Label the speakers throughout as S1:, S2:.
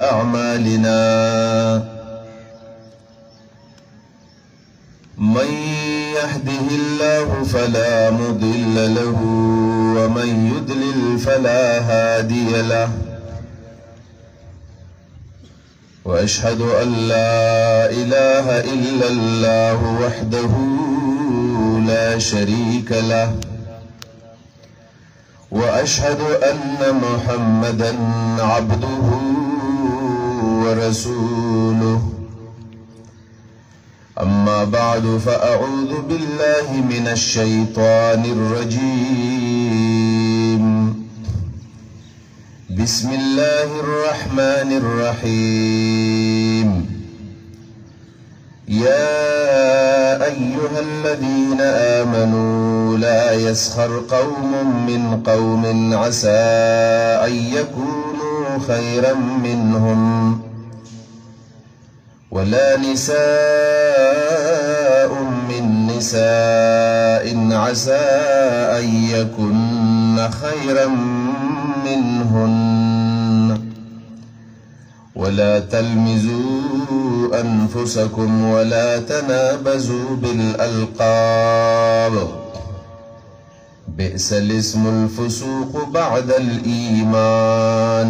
S1: أعمالنا من يهده الله فلا مضل له ومن يضلل فلا هادي له وأشهد أن لا إله إلا الله وحده لا شريك له وأشهد أن محمدا عبده ورسوله أما بعد فأعوذ بالله من الشيطان الرجيم بسم الله الرحمن الرحيم يا أيها الذين آمنوا لا يسخر قوم من قوم عسى أن يكونوا خيرا منهم ولا نساء من نساء عسى أن يكن خيرا منهن ولا تلمزوا أنفسكم ولا تنابزوا بالألقاب بئس الاسم الفسوق بعد الإيمان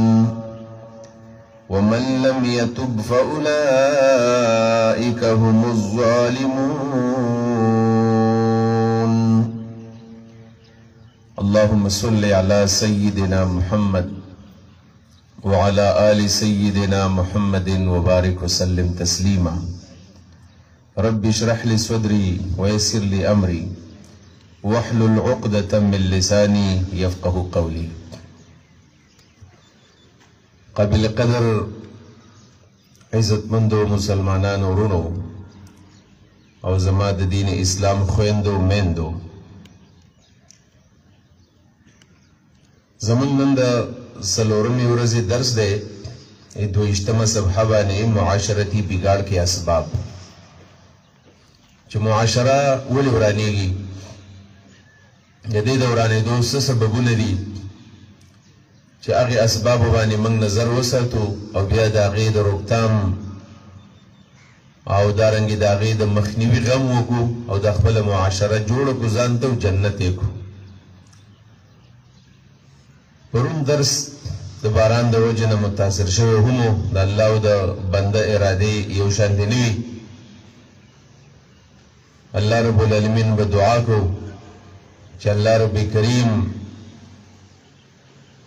S1: ومن لم يتب فأولئك هم الظالمون اللهم صل على سيدنا محمد وعلى آل سيدنا محمد وبارك وسلم تسليما رب اشرح لي صدري ويسر لي أمري واحلل عقدة من لساني يفقه قولي قابل قدر عزت مندو مسلمانان ورونو او زما د دین اسلام خويندو مندو زمون نن د سلورمې ورځې درس دی دویشتمه صفحه باندې معاشرتي بګاړ کې اسباب چې معاشره ولې ورانېږي د دې د ورانېدو څه سببونه دي چې هغه اسباب باندې موږ نظر وساتو او بیا د هغې د روکتام او دارنګې د هغې د مخنیوي غم وکړو او د خپله معاشره جوړه کړو ځان ته جنت یې کړو پرون درس د باران د وجې نه متاثر شوی هم د الله او د بنده ارادې یو شانتې نه وي الله رب العالمین به دعا کړو چې الله رب کریم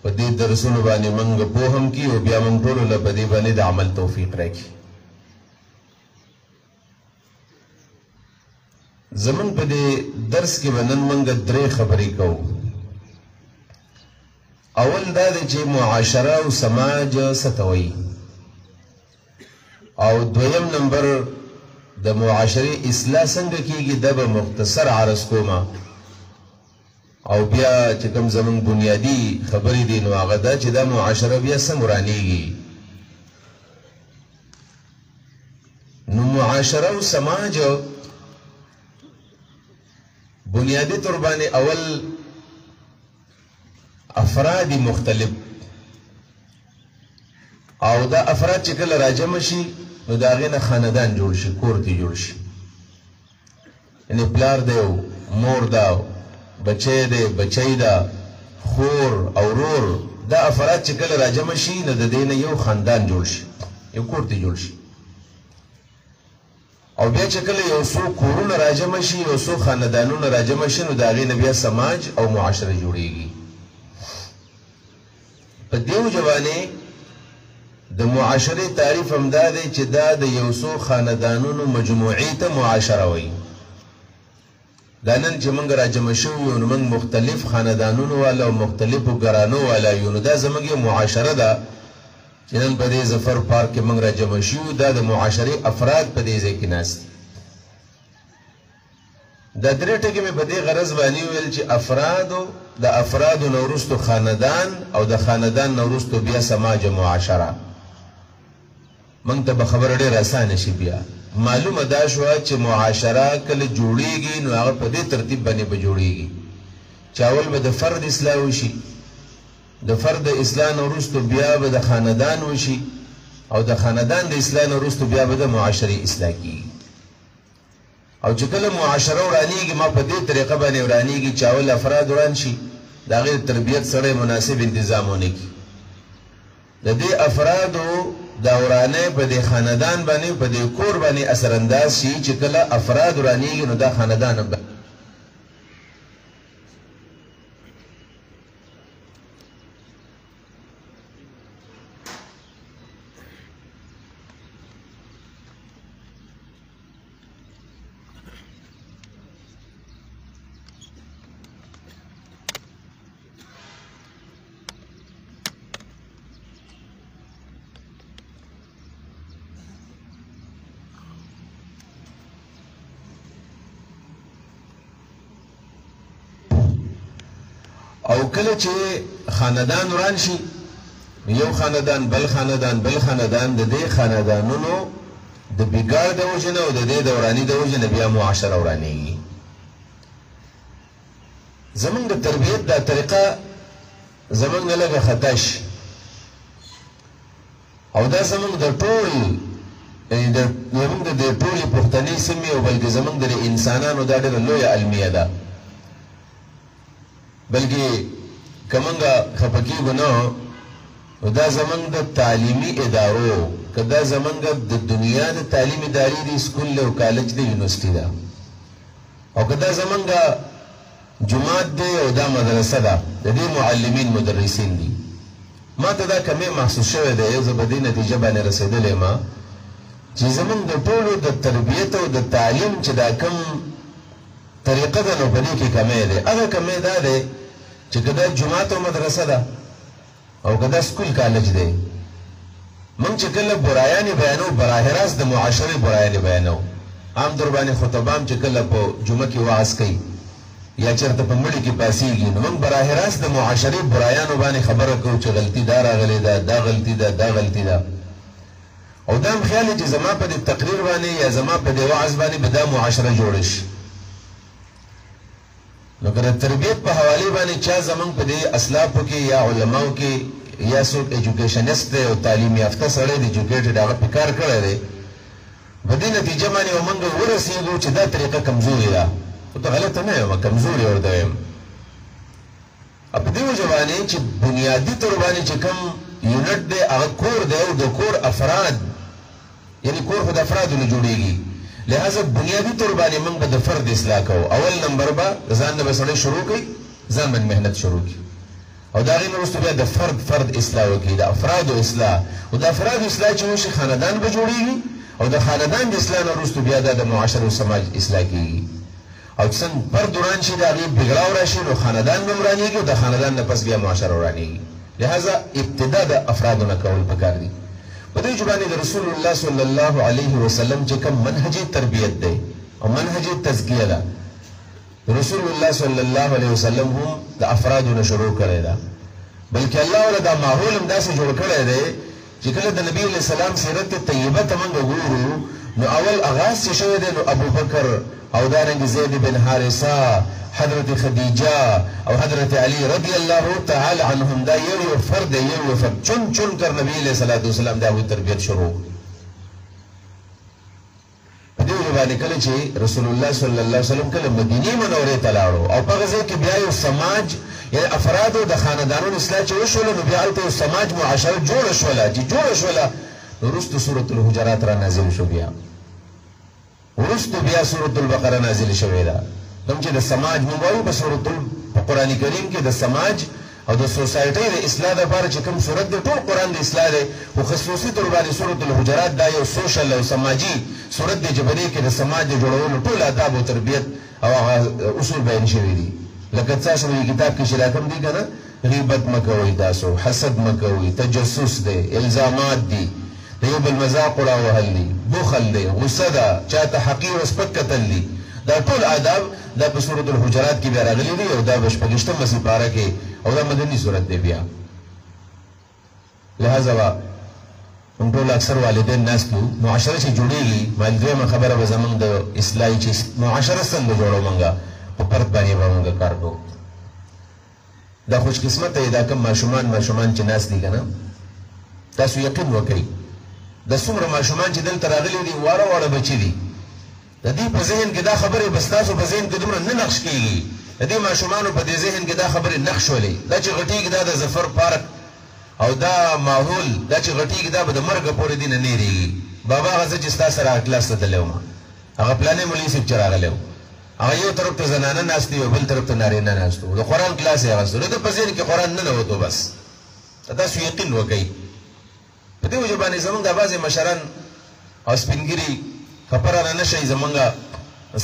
S1: په دې درسونو باندې موږ پوهم کړي او بیا موږ ټولو له په دې باندې د عمل توفیق راکړي زمون په دې درس کې به نن موږ درې خبرې کوو اول دا دی چې معاشره او سماج څه ته وایي او دویم نمبر د معاشرې اصلاح څنګه کیږي دا به مختصر عرض کومه او بیا چې کوم زمون بنیادی خبرې دي نو هغه دا چې دا معاشره بیا څنګه ورانېږي نو معاشره او سماج بنیادی طور باندې اول افراد مختلف او دا افراد چې کله راجمع شي نو د هغې نه خاندان جوړ شي کور کې جوړ شي یعنې پلار دی مور ده بچی دی بچی ده خور او ورور دا افراد چې کله راجمع شي نو د دې نه یو خاندان جوړ شي یو کور ته جوړ شي او بیا چې کله یو څو کورونه راجمع شي یو څو خاندانونه راجمع شي نو د هغې نه بیا سماج او معاشره جوړیږي په دې وجه باندې د معاشرې تعریف همدا دی چې دا د یو څو خاندانونو مجموعې ته معاشره وایي دا نن چې موږ راجمع شوي یو نو موږ مختلف خاندانونو والا او مختلفو ګرانو والا یو نو دا زموږ یو معاشره ده چې نن په دې ظفر پارک کې موږ راجمع شوو دا د معاشرې افراد په دې ځای کې ناست دا درې ټکي مې په دې غرض باندې ویل چې د افرادو نه وروستو خاندان او د خاندان نه وروستو بیا سماج معاشره موږ ته به خبره ډېره اسانه شي بیا معلومه دا شوه چې معاشره کله جوړیږي نو هغه په دې ترتیب باندې به جوړیږي چې اول به د فرد اصلاح وشي د فرد اصلاح نه وروستو بیا به د خاندان وشي او د خاندان د اصلاح نه وروسته بیا به د معاشرې اصلاح کیږي. او چې کله معاشره ورانیږي ما په دې طریقه باندې ورانیږي چې اول افراد وران شي د هغې د تربیت سره مناسب انتظام ونه کړي. د دې افرادو دا ورانۍ په دې خاندان باندې په دې کور باندې اثرانداز شي چې کله افراد ورانیږي نو دا خاندان هم او کله چې خاندان وران شي یو خاندان بل خاندان بل خاندان د دې خاندانونو د بګار د وجه نه او د دې د وراني د وجه نه بیا معاشره ورانیږي. زمونږ د تربیت دا طریقه زمونږ نه لږه خطا شي او دا زمونږ د ټول زمونږ د ټولې پښتني سیمې او بلکې زمونږ د انسانانو دا ډېره لویه المیه ده. بلکې کمنګه خپکیږو نو دا زمونږ د تعلیمي ادارو که دا زمونږ د دنیا د تعلیم ادارې دي سکول او کالج دی یونیورسټي ده او که دا زمونږ جماعت دی او دا مدرسه ده د دې معلمین مدرسین دي. ما ته دا کمی محسوس شوی دی یو زه په دې نتیجه باندې رسېدلی یم چې زمونږ د ټولو د تربیت او د تعلیم چې دا کم طریقه ده نو په دې کې کمی دی. هغه کمی دا دی چې که دا جماعت او مدرسه ده او که دا سکول کالج دی موږ چې کله برایانې بیانو براه راست د معاشرې برایانې بیانو عام در باندې خطبام چې کله په جمعه کې وعظ کوي یا چېرته په مړي کې پاسېږي نو موږ براه راست د معاشرې برایانو باندې خبره کوو چې غلطي دا راغلې ده دا غلطي ده دا غلطي ده او دا هم خیال چې زما په دې تقریر باندې یا زما په دې وعظ باندې به دا معاشره جوړه شي. نو که د تربیت په حوالې باندې چا زمونږ په دې اسلافو کې یا علماو کې یا څوک ایجوکیشنست دی او تعلیم یافته سړی دی ایجوکیټډ هغه په کار کړی دی په دې نتیجه باندې موږ ورسېږو چې دا طریقه کمزورې ده. خو ته غلطه نه یم کمزورې ورته یم په دې وجه باندې چې بنیادي طور باندې چې کوم یونټ دی هغه کور دی او د کور افراد یعنی کور خو د افرادو نه جوړېږي لہذا بنیادی طور باندې موږ به د فرد اصلاح کوو. اول نمبر به ځان نه به سړی شروع کوي ځان باندې محنت شروع کړي او د هغې نه وروسته بیا د فرد اصلاح وکړي د افرادو اصلاح او د افرادو اصلاح چې وشي خاندان به جوړېږي او د خاندان د اصلاح نه وروسته بیا د معاشره او سماج اصلاح کېږي او چې څنګه فرد وران شي د هغې بګړاو راشي نو خاندان به ورانېږي او د خاندان نه پس بیا معاشره ورانېږي. لہذا ابتدا د افرادو نه کول پکار دي. په دې باندې د رسول الله صلی الله علیه وسلم چې کوم منهجي تربیت دی او منهجي تزکیه ده رسول الله صلی الله علیه وسلم هم د افرادو نه شروع کړی ده بلکې الله ولا دا ماحول هم داسې جوړ کړی دی چې کله د نبی علیه السلام سیرت طیبه ته موږ ګورو نو اول آغاز چې شوی دی نو ابو بکر او دارنګ زید بن حارثه حضرت خدیجه او حضرت علی رضی الله تعالی عنهم دا یو فرد یو فرد چون کر نبی علیہ الصلوۃ والسلام دا وی تربیت شروع په دې باندې کله چې رسول الله صلی الله علیه وسلم کله مدینه منورې ته لاړو او په غزه کې بیا یو سماج یعنی افراد او د خاندانونو اصلاح چې وشول نو بیا الته سماج معاشره جوړ شوله ورستو سورۃ الحجرات را نازل شو بیا ورستو بیا سورۃ البقره نازل شوې ده کوم چې د سماج موږ په سورۃ په قران کریم کې د سماج او د سوسایټي د اصلاح لپاره چې کوم سورۃ د ټول قران د اصلاح ده او خصوصي تور باندې سورۃ الحجرات دا یو سوشل او سماجی سورۃ د جبري کې د سماج جوړولو ټول آداب او تربیت او اصول بیان شوی دي لکه تاسو په کتاب کې شراکم دي کنه غیبت مکوئ تاسو حسد مکوئ تجسس دی الزامات دي یو بل مذاق او وهل دي بخل دی غصه ده چاته حقیر او سپک کتل دي دا ټول آداب دا په سورۃ الحجرات کې بیا راغلي دي او دا بشپږشتمه سپاره کې او دا مدني سورۃ دی بیا. لہذا موږ ټول اکثر والدین ناس کیو معاشره چې جوړېږي باندې دویمه خبره به زمونږ د اصلاحي چې معاشره څنګه جوړو مونږه په فرد باندې به مونږ کار کوو. دا خوش قسمته دا کوم ماشومان چې ناس دي که نه تاسو یقین وکړئ د څومره ماشومان چې دلته راغلي دي واړه واړه بچي دي د دې په ذهن کې دا خبرې بس تاسو په ذهن کې دومره نه نقش کېږي د دې ماشومانو په دې ذهن کې دا خبرې نقش ولې دا چې غټېږي دا د ظفر پارک او دا ماحول دا چې غټېږي دا به د مرګه پورې دي نه نیریږي بابا هغه زه چې ستا سره کلاس ته تللی وم هغه پلانې مولوي صاحب چې راغلی و هغه یو طرف ته زنانه ناستې وي بل طرف ته نارینه ناست و د قرآن کلاس یې اخیستو د ده په ذهن کې قرآن نه ننوتو بس تاسو یقین وکئ په دې وجه باندې زمونږ دا بعضې مشران او سپینګري خفه رانه نه شئ زمونږ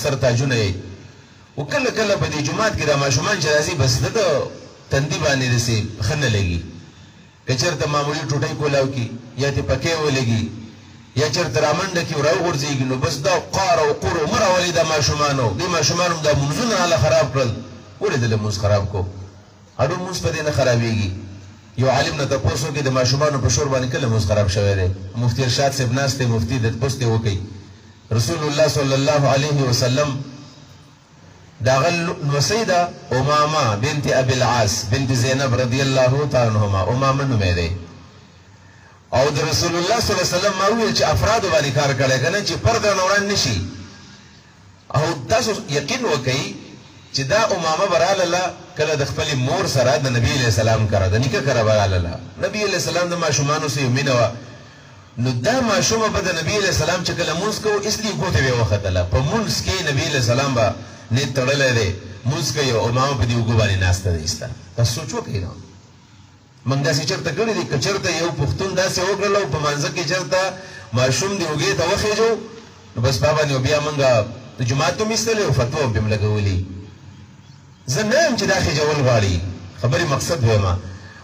S1: سر تاجونه یې و کله کله په دې جومات کې دا ماشومان چې راځي بس د ده تندي باندې داسې ښه نه لګي که چېرته معمولي ټوټۍ کولاو کړي یا دې پکې ولګي یا چېرته رامنډه کړي راوغورځېږي نو بس دا قار او قور مه راولئ دا ماشومانو دې ماشومانو دا مونځونه هله خراب کړل ولې دله مونځ خراب کو اډو مونځ په دې نه خرابېږي یو عالم نه تپوس وکړي د ماشومانو په شور باندې کله مونځ خراب شوی دی مفتي ارشاد صاحب ناست دی مفتي د تپوس دې وکړي رسول الله صلی الله علیه وسلم د هغه لوسۍ ده امامه بنت ابي العاص بنت زینب رضی الله تعالی عنهما امامه نومې دی او د رسول الله صلی الله علیه وسلم ما وویل چې افرادو باندې کار کړی که نه چې پرده نه وران نشي او تاسو یقین وکئ چې دا امامه به راغله کله د خپلې مور سره د نبي علیه السلام کره د نیکه کره به راغله نبي علیه السلام د ماشومانو سره یو مینه وه نو دا ماشومه به د نبي علیه السلام چې کله مونځ کوو اصلي ګوتې به یې وختله په مونځ کې نبي علیه السلام به نیت تړلی دی مونځ کوي او امامه په دې اوږو باندې ناسته دی ایسته تاسو سوچ وکړئ نو موږ داسې چېرته کړي دي که چېرته یو پښتون داسې وکړل او په مانځه کې چېرته ماشوم دې اوږې ته وخېجو نو بس په باندې بیا موږ د جومات هم ایستلی او فتوا هم پې م لګولي زه نه یم چې دا خېجول غواړي خبرې مقصد وایم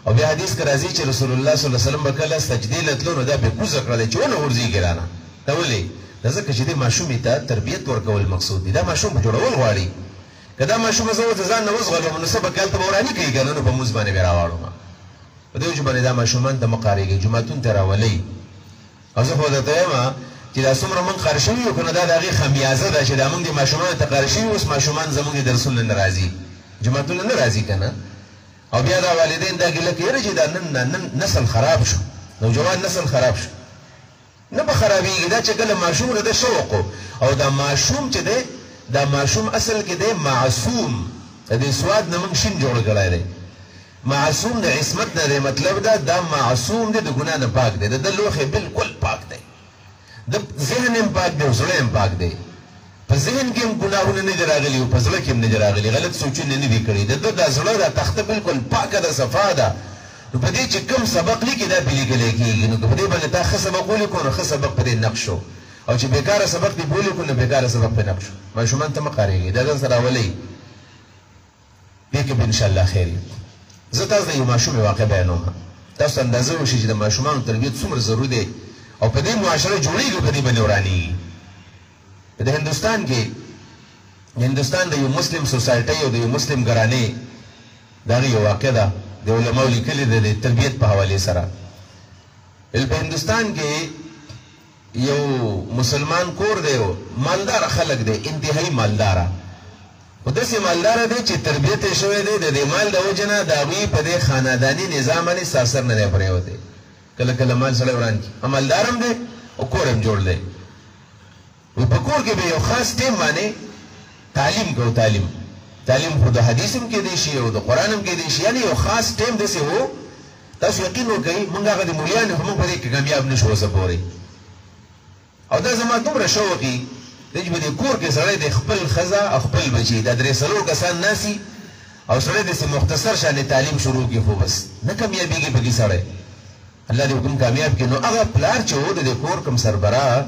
S1: او بیا حدیث کې راځي چې رسول الله صلی الله علیه وسلم به کله سجدې له تلو نو دا بې کوزه کړلی چې ونه غورځېږي رانه دا ولې دا ځکه چې دې ماشومې ته تربیت ورکول مقصود دی دا ماشوم به جوړول غواړي که دا ماشومه زه ورته ځان نه وزغلوم نو څه به کال ته به وراني کوي که نه نو په مونځ باندې بیا راواړوم په دې وجه باندې دا ماشومان ته مه قارېږئ جوماتونو ته راولئ او زه خو درته وایم چې دا څومره موږ قار شوي یو که نه دا د هغې خمیازه ده چې دا موږ د ماشومانو ته قار شوي اوس ماشومان زموږ د درسونو نه راځي جوماتونه نه راځي که نه او بیا دا والدین دا ګیله کوي چې دا نن نسل خراب شو نوجوان نسل خراب شو نه به خرابېږي دا چې کله ماشوم د ده شوق او دا ماشوم چې دی دا ماشوم اصل کې دی معصوم د دې سواد نه موږ شین جوړ کړی دی معصوم د عصمت نه دی مطلب دا معصوم دی د ګناه نه پاک دی د ده لوښی بالکل پاک دی د ذهن هم پاک دی او زړه هم پاک دی په ذهن کې هم ګناهونه نه دي راغلي او په زړه کې هم نه دي راغلي غلط سوچونه نه دي کړي د ده دا زړه دا تخته بالکل پاکه ده صفا ده نو په دې چې کوم سبق لیکي دا پې لیکلی کېږي نو که په دې باندې تا ښه سبق ولیکو نو ښه سبق په دې نقش شو او چې بېکاره سبق دې ولیکو نو بېکاره سبق پې نقش شو ماشومان ته مه قارېږئ دا ځان سره راولئ دې کې به انشاءالله خیر وي زه تاسو ته یو ماشوم واقع بیانوم تاسو اندازه وشي چې د ماشومانو تربیت څومره ضروري دی او په دې معاشره جوړېږي په دې باندې ورانېږي په د هندوستان کې هندوستان د یو مسلم سوسایټۍ او د یو مسلم ګرانۍ د هغې یو واقع ده د علماو لیکلي ده د تربیت په حوالې سره په هندوستان کې یو مسلمان کور دی مالداره خلک دی انتهایی مالداره خو داسې مالداره دی چې تربیت یې شوی دی د دې مال د وجې نه د هغوی په دې خانداني نظام باندې ساسر نه دی پرېوتی کله کله مال سړی وران کړي مالدار هم دی او کور هم جوړ دی په کور کې به یو خاص ټیم باندې تعلیم کوو تعلیم خو د حدیث هم کېدی شي او د قرآن هم کېدی شي یعنې یو خاص ټیم داسې و تاسو یقین وکئ موږ هغه د مولیان یو خو موږ په دې کې کامیاب نه شو اوسه پورې او دا زما دومره شوق وي دی چې په دې کور کې سړی د خپل ښځه او خپل بچي دا درې څلور کسان ناسي او سړی داسې مختصر شانې تعلیم شروع کړي خو بس نه کامیابېږي پکې سړی الله دې حکم کامیاب کړي نو هغه پلار چې و د دې کور کوم سربراه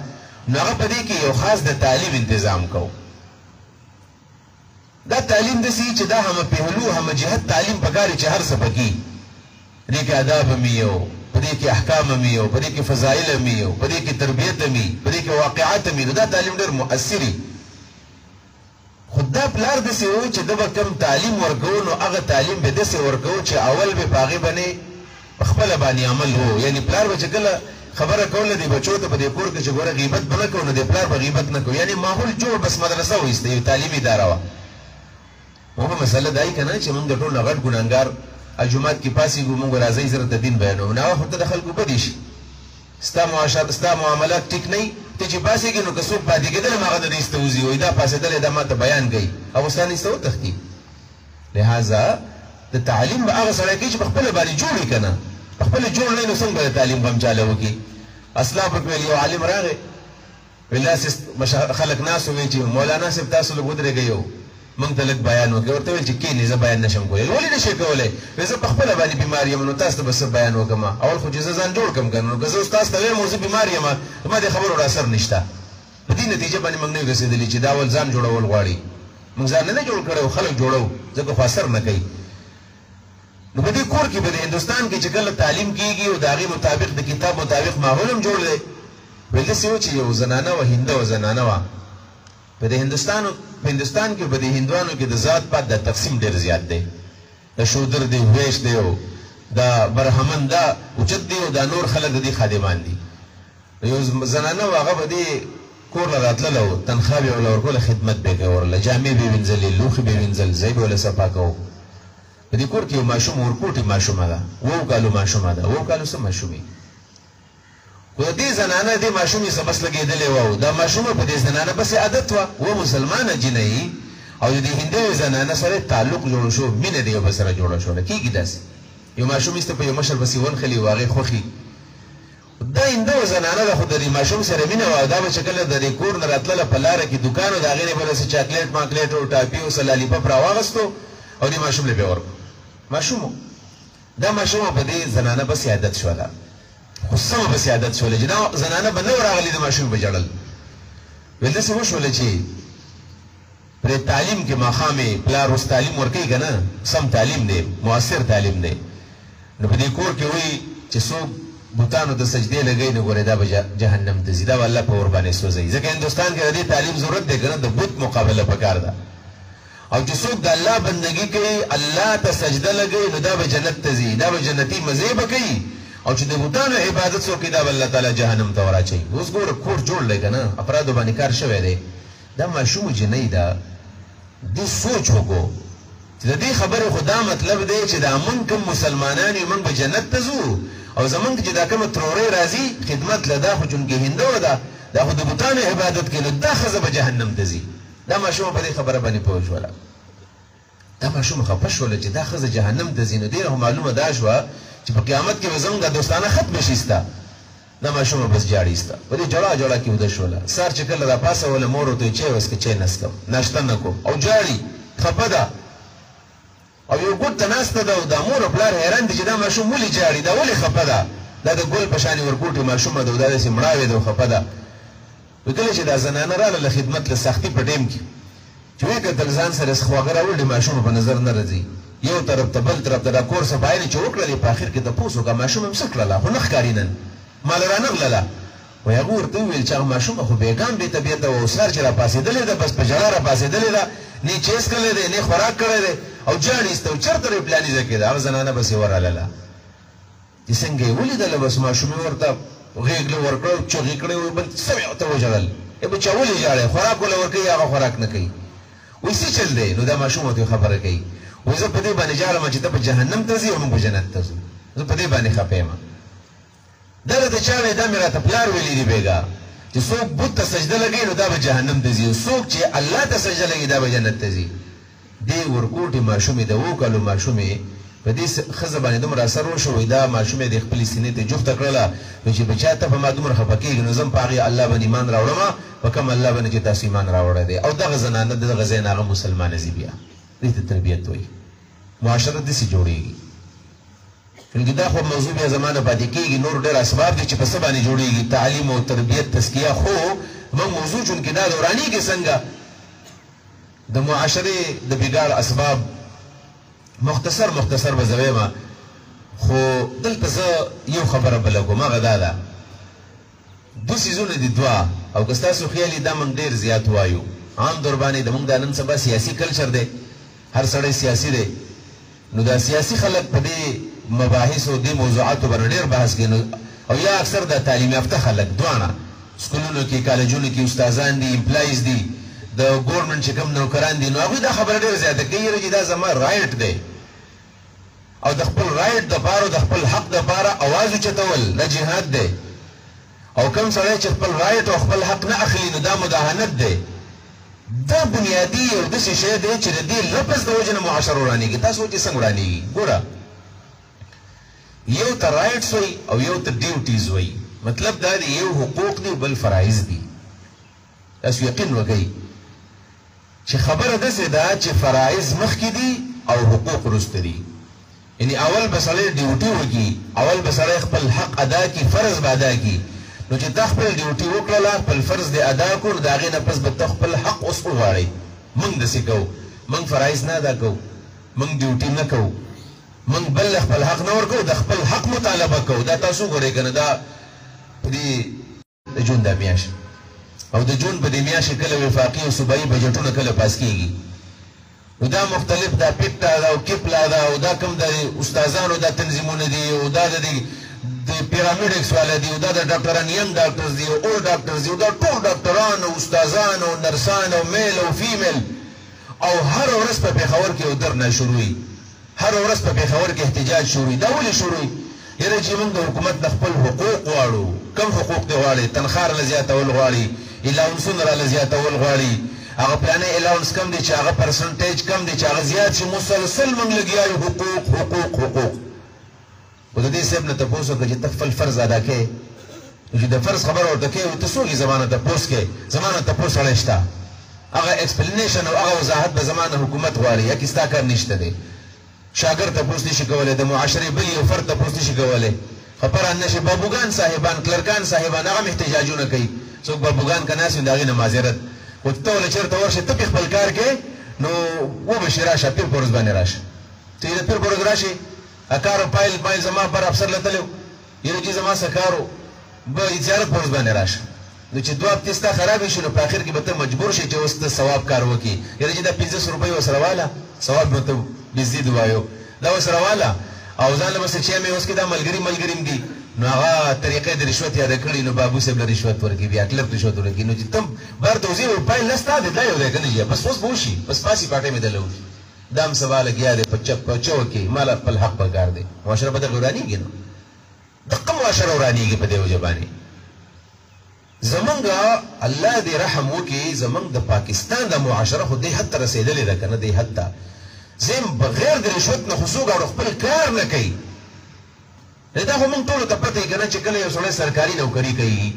S1: نو هغه په دې کې یو خاص د تعلیم انتظام کو دا تعلیم داسې چې دا همه پهلو همه جهت تعلیم پکار چې هر څه پکې دې کې آداب هم یو په دې کې احکام هم یو په دې کې فضایل هم یو په دې کې تربیت هم وي په دې کې واقعات هم وي نو دا تعلیم ډېر مؤثر وي خو دا پلار داسې و چې ده به کوم تعلیم ورکوو نو هغه تعلیم به داسې ورکوو چې اول به په هغې باندې په خپله باندې عمل و یعنې پلار به چې کله خبره کوله دی بچو ته په دې کور کې چې ګوره غیبت به نه کوو نو د پلار به غیبت نه کوو یعنې ماحول جوړ بس مدرسه وایسته یو تعلیمي اداره وه مو به مسله دا یي که نه چې موږ د ټول نه غټ ګناهګار جومات کې پاسېږو موږ راځئ زه راته دین بیانوم نو هغه خو ته د خلکو بدې شي ستا معاشرت ستا معاملات ټیک نه ته چې پاسېږي نو که څوک پاتې کېدل هغه د دې ایسته وځي وایي دا پاسېدلی دا ماته بیان کوي او ستا نه ایسته وتښتي لهذا د تعلیم به هغه سړی کوي چې په خپله باندې جوړ وي که نه په خپله جوړ نه وي نو څنګه به د تعلیم غم چاله وکړي اسلافو کې ویل یو عالم راغی ویل داسې خلک ناست وویل چې مولانا صاحب تاسو لږ ودرېږئ یو موږ ته لږ بیان وکړئ ورته ویل چې کښېنئ زه بیان نشم کولی ولې نه شئ کولی وایي زه په خپله باندې بیمار یم نو تاسو ته به څه بیان وکړم اول خو چې زه ځان جوړ کړم که نو که زه اوس تاسو ته وایم او زه بیمار یم زما دې خبرو اثر نشته په دې نتیجه باندې موږ نه یو رسېدلي چې دا اول ځان جوړول غواړي موږ ځان نه دی جوړ کړی خلک جوړو ځکه خو اثر نه کوي نو په دې کور کې به د هندوستان کې چې کله تعلیم کېږي او د هغې مطابق د کتاب مطابق ماحول هم جوړ دی ویل داسې و چې یو زنانه وه هنده وه زنانه وه په هندوستان کې په دې هندوانو کې د ذات پات د تقسیم ډېر زیات دی د شودر دی ویش دی او دا برهمن دا اوچت دی او دا نور خلک د دې خادمان دي یو زنانه وه هغه به دې کور له راتلله او تنخوا به یې ورله ورکوله خدمت به یې کوله جامې به یې وینځلې لوښي به یې وینځل ځای به ورله صفا کوو په دې کور کې یو ماشوم ورکوټې ماشومه ده 7 کالو ماشومه ده 7 کالو څه ماشومې خو د دې زنانه دې ماشومې څه بس لګېدلې وه او دا ماشومه په دې زنانه بسې عادت وه و مسلمانه جنۍ او د دې هندوې زنانه سره تعلق جوړ شو مینه د یو بل سره جوړه شوله کېږي داسې یو ماشوم ایسته په یو مشر پسې ونښلي و هغې خوښي دا هندوه زنانه ده خو د دې ماشوم سره مینه وه او دا به چې کله د دې کور نه راتلله په لاره کې دوکان و د هغې نه به داسې چاکلیټ ماکلیټ او ټاپي او څه لالیپپ راواغستو او دې ماشوم له به یې ورکړو ماشوم دا ماشومه په دې زنانه بسې عادت شوله خو سمه بسې عادت شوله چې دا زنانه به نه و راغلي د ماشومې به ژړل ویل داسې وشوله چې پرې تعلیم کې ماښامې پلار اوس تعلیم ورکوي که نه سم تعلیم دی مؤثر تعلیم دی نو په دې کور کې وایي چې څوک بوتانو د سجدې لګوي نو ګورې دا به جهنم ته ځي دا به الله په ور باندې سوځوي ځکه هندوستان کې د دې تعلیم ضرورت دی که نه د بت مقابله پکار ده او چې څوک د الله بندګي کوي الله ته سجده لګوي نو دا به جنت ته ځي دا به جنتي مزې به کوي او چې د بوتانو عبادت څوک کوي دا به الله تعالی جهنم ته وراچوي اوس ګوره کور جوړ دی که نه افرادو باندې کار شوی دی دا ماشوم جنۍ ده دې سوچ وکړو چې د دې خبرې خو دا مطلب دی چې دا موږ کوم مسلمانان یو موږ به جنت ته ځو او زمونږ چې دا کومه ترورۍ راځي خدمت له دا خو چونکې هندوه ده دا خو د بوتانو عبادت کوي نو دا ښځه به جهنم ته ځي دا ماشومه په دې خبره باندې پوه شوله دا ماشومه خفه شوله چې دا ښځه جهنم ته ځي نو ډېره خو معلومه دا شوه چې په قیامت کې به زموږ دا دوستانه ختمه شي ستا دا ماشومه بس جاړي ستا په دې جړا جړا کې وده شوله سهار چې کله راپاڅوله مور ورته وایي چای وڅښه چای نه څښم ناشته نه کوم او جاړي خفه ده او یو ګوټ ته ناسته ده او دا مور او پلار حیران دي چې دا ماشوم ولې جاړي دا ولې خفه ده دا د ګل په شانې ورکوټې ماشومه ده او دا داسې مړاوې ده او خفه ده کله چې دا زنانه راغله له خدمت له سختي په ټیم کې چې ویې کتل ځان سره خواږه راوړي ماشومه په نظر نه راځي یو طرف ته بل طرف ته دا کور صفایي چې وکړلې په آخر کې تپوس وکړه ماشومه هم څه کړله خو نه ښکاري نن مال رانغلله وایي هغه ورته وویل چې هغه ماشومه خو بېګام بې طبیعته وه اوس چې راپاڅېدلې ده بس په ژړا راپاڅېدلې ده نه یې چیس کړی دی نه یې خوراک کړی دی او جاړي ایسته و چېرته یې پلانیزه کې ده هغه زنانه بس یې ورالله چې څنګه یې ولیدله بس ماشومې ورته غېږ له ورکړه چغې کړې وایي بل سم یې ورته وژړل ای بچا ولې ژاړې خوراک وله ورکوي هغه خوراک نه کوي وایي څه چل دی نو دا ماشوم ورته خبره کوي وایي زه په دې باندې ژاړم چې ته په جهنم ته ځې او موږ په جنت ته ځو زه په دې باندې خفه یم دا راته چا وایي دا مې راته پلار ویلي دي بېګا چې څوک بت ته سجده لګوي نو دا به جهنم ته ځي او څوک چې الله ته سجده لګوي دا به جنت ته ځي دې ورکوټې ماشومې د 7 کالو ماشومې په دې ښځه باندې دومره اثر وشو وایي دا ماشومې د خپلې سینې ته جفته کړله نو چې بچا ته په ما دومره خفه کېږي نو زه په هغې الله باندې ایمان راوړم په کوم الله باندې چې تاسو ایمان راوړی دی او دغه زنانه د دغه ځای نه هغه مسلمانه ځي بیا دې ته تربیت وایي معاشره داسې جوړېږي چونکې دا خو موضوع بیا زمانه پاتې کېږي نور ډېر اسباب دي چې په څه باندې جوړېږي تعلیم او تربیت تزکیه خو موږ موضوع چونکې دا دورانېږي څنګه د معاشرې د بګاړ اسباب مختصر به زه وایم خو دلته زه یو خبره بله کوم هغه دا ده دو څیزونه دي دوه او که ستاسو خیال دا موږ ډېر زیات وایو عام دور باندې د موږ دا نن سبا سیاسي کلچر دی هر سړی سیاسي دی نو دا سیاسي خلک په دې مباحثو دې موضوعاتو باندې ډېر بحث کوي او یا اکثر د تعلیم یافته خلک دواړه سکولونو کې کالجونو کې استادان دي امپلایز دي د ګورنمنټ چې کوم نوکران دي نو هغوی دا خبره ډېره زیاته کوي چې دا زما رایټ دی او د خپل رایټ دپاره د خپل حق دپاره اواز اوچتول دا جهاد دی او کوم سړی چې خپل رایت او خپل حق نه اخلي نو دا مداهنت دی. دا بنیادي او داسې شی دی چې د دې لفظ د وجې نه معاشره ورانېږي. تاسو چې څنګه ورانېږي؟ ګوره یو ته رایټس وایي او یو ته ډیوټیز وایي. مطلب دا دی یو حقوق دی بل فرایض دي. تاسو یقین وکړئ چې خبره داسې ده چې فرایض مخکې دي او حقوق وروسته دي. یعنی اول به سړی ډیوټي وکړي، اول به سړی خپل حق ادا کړي، فرض به ادا کړي. نو چې تا خپل ډیوټي وکړله، خپل فرض دې ادا کړو، نو د هغې نه پس به ته خپل حق اوس وغواړئ. موږ داسې کوو، موږ فرایض نه ادا کوو، موږ ډیوټي نه کوو، موږ بل خپل حق نه ورکوو، د خپل حق مطالبه کوو. دا تاسو ګورئ که نه دا د جون دا میاشت او د جون په دې میاشتې کله وفاقي او صوبایي بجټونه کله پاس کېږي. نو دا مختلف دا پیټا دا او کپلا دا او دا کوم د استادانو دا تنظیمونه دي او دا د پیرامډکس والا دي او دا د ډاکټران یم ډاکټرز دي او اول ډاکټرز دي او دا ټول ډاکټران او استادان او نرسان او میل او فیمیل او هر ورځ په پېښور کې درنه شروع وي، هر ورځ په پېښور کې احتجاج شروع وي. دا ولې شروع وي؟ یاره چې موږ د حکومت نه خپل حقوق غواړو. کوم حقوق دې غواړي؟ تنخواه راله زیاتول غواړي، الاونسونه راله زیاتول غواړي، هغه پلانې الاونس کم دی چې هغه پرسنټیج کم دی چې هغه زیات شي. مسلسل موږ لګیا یو حقوق حقوق حقوق. خو د دې صاحب نه تپوس وکړه چې ته خپل فرض ادا کوې، نو چې د فرض خبره ورته کوې ورته څوک یې زما نه تپوس کوې؟ زما نه تپوس سړی شته، هغه ایکسپلینیشن او هغه وضاحت به زما نه حکومت غواړي، یا کې ستا کار نشته دی. شاګرد تپوس نشي کولی، د معاشرې بل یو فرد تپوس نشي کولی. خبران نشي. بابوګان صاحبان، کلرکان صاحبان هغه هم احتجاجونه کوي. څوک بابوګان که ناست وي د هغې نه معذرت. خو ته ولې چېرته ورشې ته پې خپل کار کوې نو وبشي راشه، پیر په ورځ باندې راشه. ته د پیر په ورځ راشې کارو پایل زما پر افسر له تللی و، یعنې چې زما څه کارو به زیارت په ورځ باندې راشه. نو چې دوه هفتې ستا خرابې شي نو په اخر کې به ته مجبور شې چې اوس ته ثواب کار وکړي. یعنې چې دا 50 روپۍ ورسره واله ثواب به ته بزدید وایو، دا ورسره واله او ځان له به څه چې مې اوس کې دا ملګري هم دي نو هغه طریقې د رشوت یاده کړي. نو بابو صاحب له رشوت ورکړي، بیا کلرک رشوت ورکړي. نو چې تم بار ته وځې پایل نه ستا دی، دا یو دی که نه بس اوس به وشي، بس پاسې پاټۍ مې دله وشي. دا هم سبا لګیا دی په چو کې، ماله خپل حق پکار دی. معاشره به دغه ورانېږي. نو دقه معاشره ورانېږي په دې وجه باندې. زمونږ الله دې رحم وکړي، زمونږ د پاکستان د معاشره خو دې حد ته رسېدلې ده که نه؟ دې حد ته زم بغیر د رشوت نه خو څوک خپل کار نه کوي. دا خو موږ ټولو ته پته یې که نه چې کله یو سړی سرکاري نوکري کوي،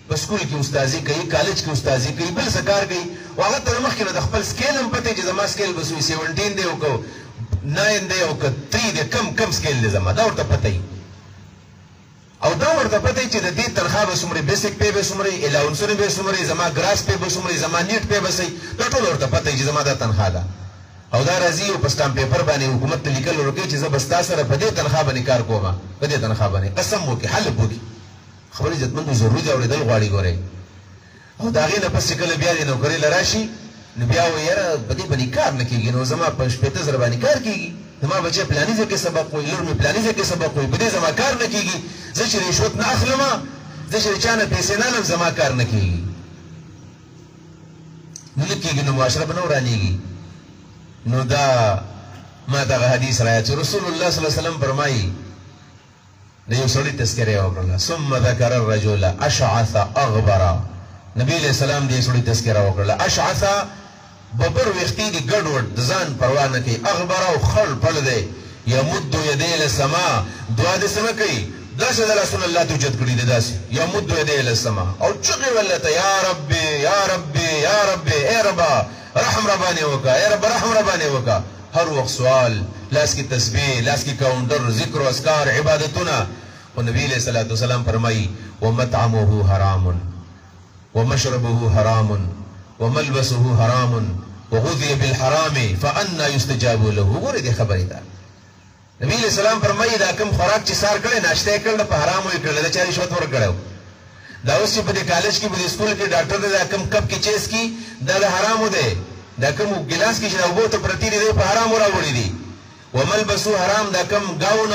S1: په سکول کې استازي کوي، کالج کې استازي کوي، بل څه کار کوي، او هغه ته مخکې نه د خپل سکیل هم پته چې زما سکیل به 17 دی او که 9 دی او که 3 دی، کم سکیل دی زما، دا ورته پته وي. او دا ورته پته وي چې د دې تنخواه به څومره، بیسک پی به څومره، الاونسونه به څومره، زما ګراس پی به څومره، زما نیټ پی به صحیح، دا ټول ورته پته وي چې زما دا تنخواه ده. او دا راځي او په سټامپ پیپر باندې حکومت ته لیکل ورکوي چې زه به ستا سره په دې تنخواه باندې کار کوم، په دې تنخواه باندې قسم وکړي، حلف وکړي. خبرې عزتمندو ضروري دي، اورېدل غواړي. ګورئ او د هغې نه پس چې کله بیا دې نوکرۍ له راشي نو بیا وایي یاره په دې باندې کار نه کېږي، نو زما په 15,000 باندې کار کېږي، زما بچی پلاني ځای کې سبق وایي، لور مې پلاني ځای کې سبق وایي، په دې زما کار نه کېږي. زه چې رشوت نه اخلم، زه چې د چا نه پیسې نه اخلم، زما کار نه کېږي. نو نه کېږي، نو معاشره به نه ورانېږي. نو دا ما دغه حدیث راځي چې رسول الله صلی الله علیه وسلم فرمایي د یو سړي تذکره یې وکړله. ثم ذکر الرجل اشعث اغبر. نبی علیہ السلام دې سړي تذکره وکړله. اشعث ببر ویښتې دي ګډوډ، د ځان پروا نه کوي. اغبر او خړ پړ دی. یمد یدیه الی السما، دعا داسې نه کوي داسې د لاسونه الله ته اوچت کړي دي، داسې یمد یدیه الی السما او چغې ویل ته یا ربي یا ربي یا ربي، ای ربا رحم را باندې وکړه، ای رب رحم را باندې وکړه. هر وخت سوال، لاس کې تسبیح، لاس کې کاونټر، ذکر و اذکار، عبادتونه. او نبی علیہ الصلوۃ والسلام فرمایي ومطعمه حرام ومشربه حرام وملبسه حرام وغذي بالحرام فأنا يستجاب له. ګورې دې خبرې ده. نبی علیہ السلام فرمایي دا کوم خوراک چې سار کړی، ناشته یې کړل، په حرامو یې کړل، د چا رشوت ورکړی. دا اوس چې په دې کالج کې، په دې سکول کې ډاکټر دا کوم کپ کې چیس کی، دا د حرامو دی. دا کوم ګلاس کې چې دا اوبو ته پرتې دي، په حرامو راوړي دي. وملبسو حرام، دا کوم ګاون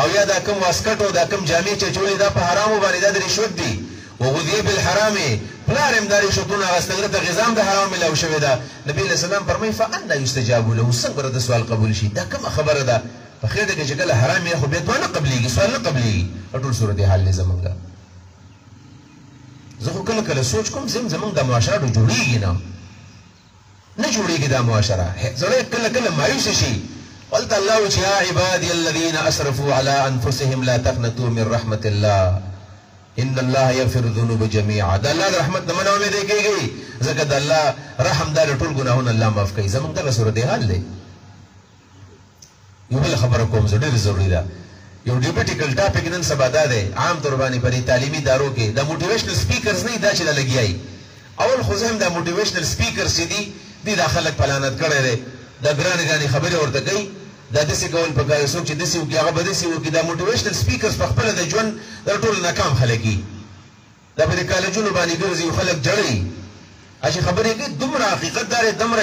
S1: او یا دا کوم واسکټ او دا کوم جامې چې چولې، دا په حرامو باندې، دا د رشوت دي. وغذي بالحرام، پلار هم دا رشوتونه اخیستل، د غذام د حرام ملاو شوې ده. نبی علیہ السلام فرمایي فأنا یستجاب له، څنګه د سوال قبول شي؟ دا کومه خبره ده؟ په خېټه کې چې کله حرام یې خو بیا دعا نه قبلېږي، سوال نه قبلېږي. ټول صورت حال دی زمونږ. زه خو کله کله سوچ کوم زمونږ د معاشره جوړیږي نه جوړیږي دا معاشره سړی کله کله مایوس شي قلت الله چې یا عبادي الذين اسرفوا على انفسهم لا تقنطوا من رحمه الله ان الله يغفر الذنوب جميعا دا الله رحمت نه منو امید کیږي ځکه د الله رحم دار ټول ګناهونه الله معاف کوي زمونږ دغه صورت حال دی یو بل خبره کوم زه ډېر ضروري ده یو ډیبیټیکل ټاپک نن سبا دا دی عام طور باندې په تعلیمي ادارو کې د موټیویشنل سپیکرز نه دا چې لګیایي اول خو زم د موټیویشنل سپیکرز چې دي د خلک پلانت کړي دي د ګرانګانی خبره ورته کوي دا دسي کول په کار څوک چې دسي وکي هغه به دسي وکي دا موټیویشنل سپیکرز په خپل د ژوند د ټول ناکام خلګي دا په کالجونو باندې ګرځي خلک جړي اشي خبرې کې دومره حقیقت دار دمره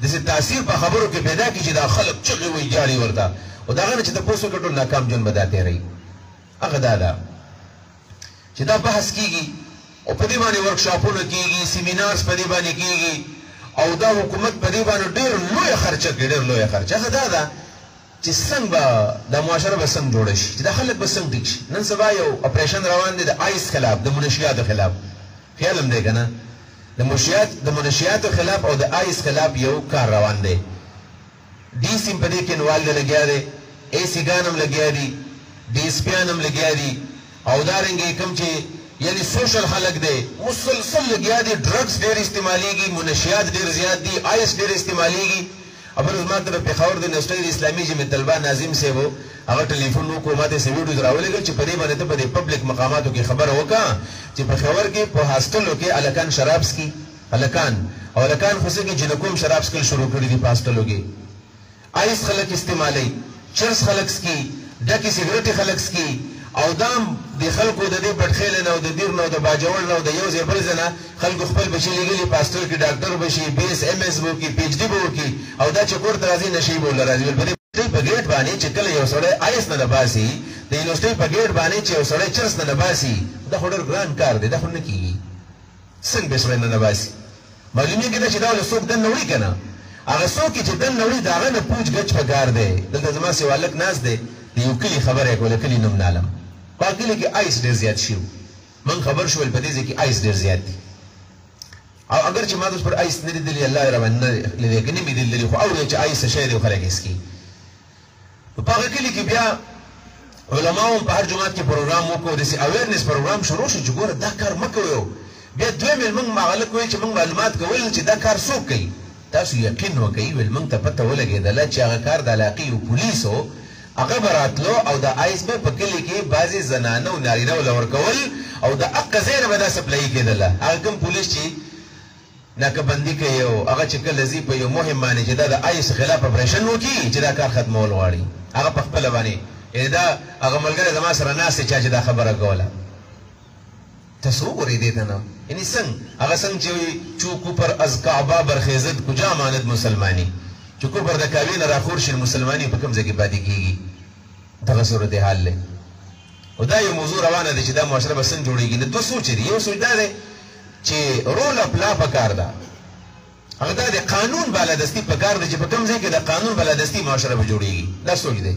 S1: دسي تاثیر په خبرو کې پیدا کی چې دا خلک چغي وي جاړي ورته او دا غره چې د پوسو ټول ناکام ژوند بداته رہی هغه دا چې دا بحث کیږي او په دې باندې ورکشاپونه کیږي سیمینارز په دې باندې کیږي او دا حکومت په دې باندې ډېر لوی خرچه کوي ډېر لوی خرچه دا چې څنګه د معاشره به څنګه جوړ شي چې د خلک به څنګه ټیک شي نن سبا یو اپریشن روان دی د آیس خلاف د منشیاتو خلاف خیال هم دی کنه د منشیاتو خلاف او د آیس خلاف یو کار روان دی D C په دې کې انوال لګیا دی ای سی ګانم لګیا دي डी اس پی انم لګیا دي او دارنګي کوم چې یعنی سوشل خلق دی مسلسل لګیا دي ډرګز ډېر استعماليږي منشیات ډېر زیات دي آیس ډېر استعماليږي ابل زمات په پېښور د نشټي اسلامي جمع طلبه ناظم سے وو هغه ټلیفون نو کومه سه ویډیو دراولېږي چې په دې باندې ته په پبلک مقاماتو کې خبره وکړه چې په پېښور کې په هاستلو کې الکان شرابس کی الکان او الکان خو سه کې جنکوم شرابس کل شروع کړی دي پاستلو کې آیس خلق استعمالي چرس خلق سکی ډکی سیګریټ خلق سکی او دام د خلکو د دې پټخېل نه او د دیر نه او د باجوړ نه او د یو ځای بل ځنه خلکو خپل بچی لګلی پاستور کې ډاکټر بشي بي اس ام اس وو کې پی ایچ ډي وو کې او دا چې کور ترازی نشي بول راځي بل په ګیټ باندې چې کله یو سړی آیس نه باسي د یونیورسيټي په ګیټ باندې چې یو سړی چرس نه باسي دا خورر ګران کار دی دا خو نه کیږي څنګه به سړی نه باسي معلومه کې چې دا له څوک د نوړي کنه هغه څوک چې د نوړي داغه نه پوج غچ پکار دی دلته زما سیوالک ناس دی یو کلی خبره کوله کلی نوم نالم پاکلی کې آیس ډیر زیات شو من خبر شول په دې کې آیس ډیر زیات دي او اگر چې ما د پر آیس نه لیدلی الله رحمت لږ نه می لیدلی خو او چې آیس شې دی خلک اسکی په پاکلی کې بیا علماء په هر جمعه کې پروګرام وکړو د سی اویرنس پروګرام شروع شو چې ګوره دا کار مکوو بیا دوی موږ مغلق وای چې موږ معلومات کول چې دا کار څوک کوي تاسو یقین وکړئ ول موږ ته پته ولګېدله چې هغه کار د علاقې او پولیسو هغه براتلو او د آیس به په کلی کې بعضې زنانه او نارینه ولور کول او د اقا زینه به دا سپلای کېدله هغه کوم پولیس چې ناکهبندي کوي او هغه چې کله ځي په یو مهم باندې چې دا د آیس خلاف اپریشن وکړي چې دا کار ختمول غواړي هغه په خپله باندې یعنې دا هغه ملګری زما سره ناست دی چا چې دا خبره کوله تاسو وګورئ دې ته نه یعنی څنګه هغه څنګه چې چوکو پر از کعبه برخیزت کجا ماند مسلمانی چې کوپر د کعبې نه راخور شي مسلمانی په کوم ځای کې پاتې کېږي دغه صورت حال دی او دا یو موضوع روانه ده چې دا معاشره به څنګه جوړېږي نو دوه سوچ دي یو سوچ دا دی چې رول اپ لا پکار ده هغه دا د قانون بالادستي پکار ده چې په کوم ځای کې د قانون بالادستي معاشره به جوړېږي دا سوچ دی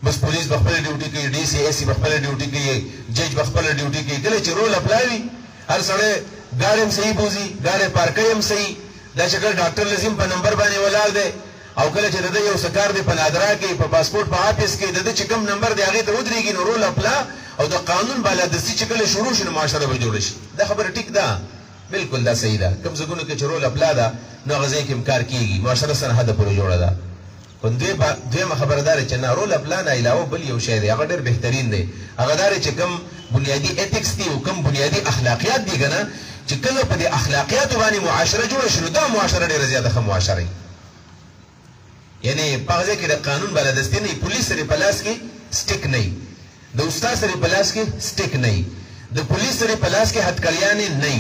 S1: بس پولیس بخپل ډیوټي کوي ډي سي اس بخپل ډیوټي کوي جج بخپل ډیوټي کوي کله چې رول اپ لاوي هر سړی ګاډي هم صحیح بوزي ګاډي پارکۍ هم صحیح دا چې کله ډاکټر لازم په نمبر باندې ولاړ دی او کله چې د یو سکار دی په نادرا کې په پاسپورت په آفیس کې د چې کوم نمبر دی هغه ته ودرېږي نو رول اپ لا او د قانون بالادستي چې کله شروع شي معاشره به جوړ شي دا خبره ټیک ده بالکل دا صحیح ده کوم ځګونو کې چې رول اپ لا ده نو غزې کې کار کیږي معاشره سره حد پورې جوړه ده دویمه خبردار چې نه رول اپ لا نه علاوه بل یو شی دی هغه ډېر بهترین دی هغه دا چې کوم بنیادی ایتکس دي او کوم بنیادی اخلاقیات دي کنه چې کله په دې اخلاقیاتو باندې معاشره جوړه شي دا معاشره ډېره زیاته ښه معاشره یعنی په هغه کې د قانون بالادستي نه پولیس سره په لاس کې سټیک نه د استاد سره په لاس کې سټیک نه د پولیس سره په لاس کې هتکړیانې نه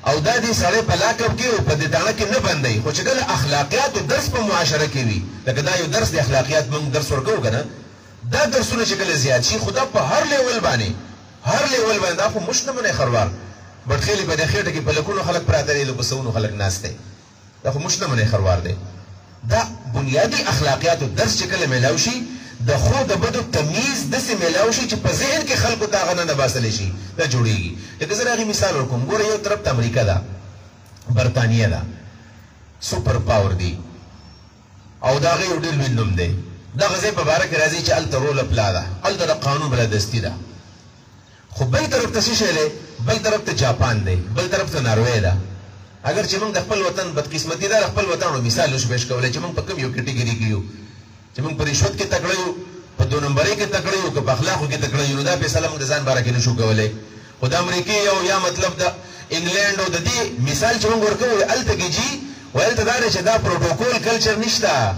S1: او دا دې سره په لاکب کې او په دې دانه کې نه بندي خو چې کله اخلاقیات او درس په معاشره کې وي لکه دا یو درس د اخلاقیات موږ درس ورکو کنه دا درسونه چې کله زیات شي خدا په هر لیول باندې دا خو مشتمنه خروار بټخېلې په دخېټه کې په لکونو خلک پراته دي په سونو خلک ناشته دا خو مشتمنه خروار دی دا بنیادی اخلاقیات او درس چې کله ملاوي شي د خو د بدو تمیز داسې میلاو شي چې په ذهن کې خلکو ته هغه نه باسلی شي دا جوړېږي. لکه زه د هغې مثال ورکوم. ګوره یو طرف ته امریکا ده، برطانیه ده، سوپر پاور دی او د هغې یو ډېر لوی نوم دی. دغه ځای په باره کې راځي چې هلته رول پلا ده، هلته د قانون بلدستي ده. خو بل طرف ته څه شی دی؟ بل طرف ته جاپان دی، بل طرف ته ناروی ده. اگر چې موږ د خپل وطن بدقسمتي ده، د خپل وطن مثال نشو پیش کولی چې موږ په کوم یو کټګري کې یو، چې موږ په رشوت کې تکړه یو، په دو نمبرۍ کې تکړه یو، که په اخلاقو کې تکړه یو، نو دا فیصله موږ د ځان باره کې نشو کولی. خو د امریکې یو یا مطلب د انګلینډ او د دې مثال چې موږ ورکوو هلته کې جي هلته دا دی چې دا پروټوکول کلچر نشته.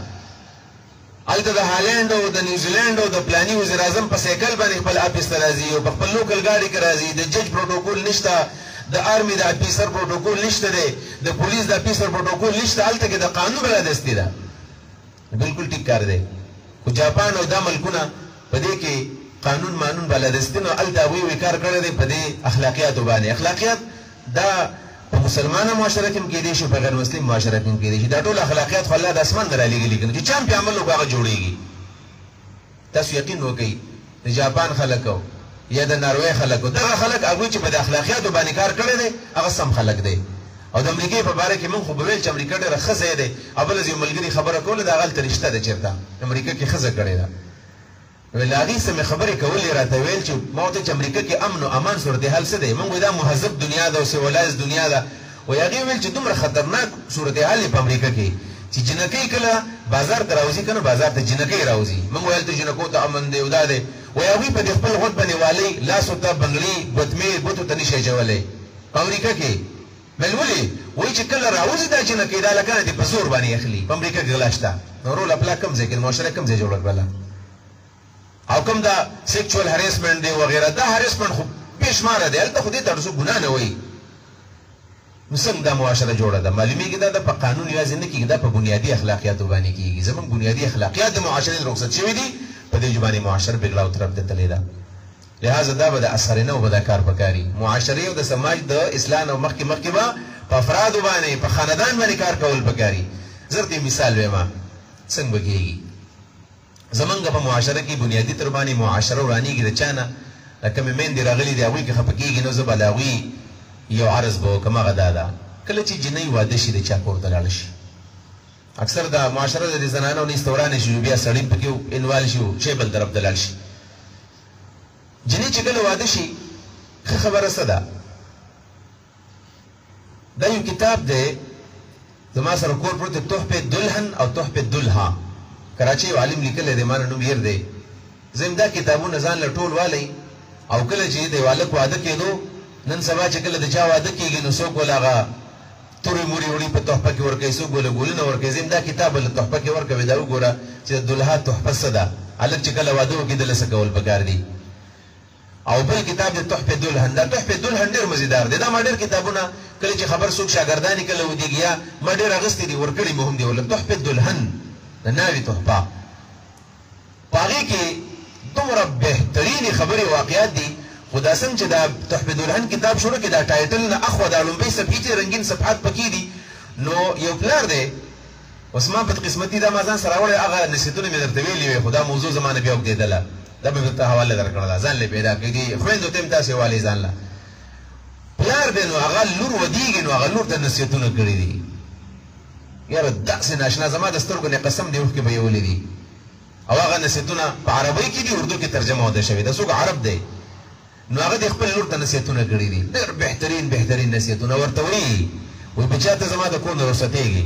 S1: هلته د هالینډ او د نیوزیلینډ او د پلاني وزیر اعظم په سایکل باندې خپل آفیس ته راځي او په خپل لوکل ګاډي کې راځي. د جج پروټوکول نشته، د آرمي د افیسر پروټوکول نشته دی، د پولیس د افیسر پروټوکول نشته. هلته کې د قانون بلدستي ده. بالکل ټیک کار دی. خو جاپان او دا ملکونه په دې کې قانون مانون بلدستي نو هلته هغوی کار کړی دی په دې اخلاقیاتو باندې. اخلاقیات دا په مسلمانه معاشره کې هم کېدی شي، په غیر مسلم معاشره کې هم کېدی شي. دا ټول اخلاقیات خو الله د اسمان نه رالیږلي که نه، چې چا هم پې عمل وکړو هغه جوړېږي. تاسو یقین وکئ د جاپان خلک یا د ناروی خلک، دغه خلک هغوی چې په د اخلاقیاتو باندې کار کړی دی هغه سم خلک دی. او د امریکې په باره کې موږ خو به ویل چې امریکا ډېره ښه ځای دی. او بله یو ملګري خبره کوله د هغه هلته رشته ده چېرته امریکا کې ښځه کړې ده. ویل هغې څه مې خبرې کولې راته ویل چې ما ورته چې امریکا کې امن و امان صورتحال څه دی؟ موږ وایي دا مهذب دنیا ده او سیولایز دنیا ده. وایي هغې ویل چې دومره خطرناک صورتحال دی په امریکا کې چې جنکۍ کله بازار ته راوځي که نه بازار ته جنکۍ راوځي. موږ ویل ته جنکو ته امن دی او دا دی. وایي هغوی په دې خپل غوږ باندې والۍ لاسو ته بنګړي ګوتمې ګوتو ته نشي اچولی په امریکا کې. ویل ولې؟ وایي چې کله راوځي دا جنکۍ دا لکه دې په زور باندې اخلي. په امریکا کې غلا شته. نو رول اپلا کوم ځای کې معاشره کوم ځای جوړه کړله؟ او کوم دا سیکچوال هریسمنټ دی وغیره، دا هریسمنټ خو بې شماره دی. هلته خو دې ته څوک ګناه نه وایي. نو څنګه دا معاشره جوړه ده؟ معلومیږي دا په قانون یوازې نه کېږي، دا په بنیادي اخلاقیاتو باندې کېږي. زموږ بنیادي اخلاقیات د معاشرې رخصت شوي دي، په دې باندې معاشره بګړاو طرف ته تللې ده. لہذا دا به د اثر نه و به دا کار پکاري. معاشرې او د سماج د اصلاح او مخکې به په افرادو باندې په خاندان باندې کار کول پکاري. زه درته مثال وایم څنګه به کېږي. زمونږ په معاشره کې بنیادي تر باندې معاشره ورانېږي د چا نه. لکه مې میندې راغلي دي هغوی که خفه کېږي نو زه به د هغوی یو عرض به وکړم. هغه دا ده کله چې جنۍ واده شي د چا کور ته لاړه شي، اکثر د معاشره د زنانو نیستې ورانې شي، بیا سړی پکې انوال شي او شی بل طرف ته لاړ شي. جنۍ چې کله واده شي ښه خبره څه ده؟ دا یو کتاب دی زما سره کور پروت دی، تحفه دلهن او تحفه دلها، کراچۍ یو عالم لیکلی دی، ما نه نوم هیر دی. زه دا کتابونه ځان له ټول والی او کله چې د والک واده کېدو نن سبا چې کله د چا واده کېږي نو څوک ول هغه تورې مورې وړي په تحفه کې ورکوي، څوک ول ګلونه ورکوي. زه دا کتاب له تحفه کې ورکوي. دا وګوره چې د دلها تحفه څه ده، هلک چې کله واده وکړي دله څه کول پکار دي. او بل کتاب د تحفه دلهن، دا تحفه دلهن ډېر مزیدار دی. دا ما ډېر کتابونه کله چې خبر څوک شاګردانې کله ودیږي یا ما ډېر اخیستي دي ورکړي مې هم دي. ول تحفه دلهن د ناوې تحفه، په هغې کې دومره بهترینې خبرې واقعات دي. خو دا څنګه چې دا تحفه دلهن کتاب شروع کړي دا ټایټل نه اخوا دا لومبۍ صفحې چې رنګین صفحات پکې دي. نو یو پلار دی اوس ما بدقسمتي دا ما ځان سره راوړی، هغه نصیحتونه مې درته ویلي وې خو دا موضوع زما نه بیا اوږدېدله، دا مې درته حواله درکړله. ځان له پیدا کړي دي خویندو ته هم تاسې والئ ځان له. پلار دی نو هغه لور ودیږي نو هغه لور ته نصیحتونه کړي دي. یاره داسې ناشنا زما د سترګو نه قسم دی اوښکې به یې ولیدي. او هغه نصیحتونه په عربۍ کې دي، اردو کې ترجمه وده شوې ده. څوک عرب دی نو هغه د خپل لور ته نصیحتونه کړي دي، ډېر بهترین نصیحتونه. ورته وایي وایي بچا ته زما د کور نه رخصتېږي،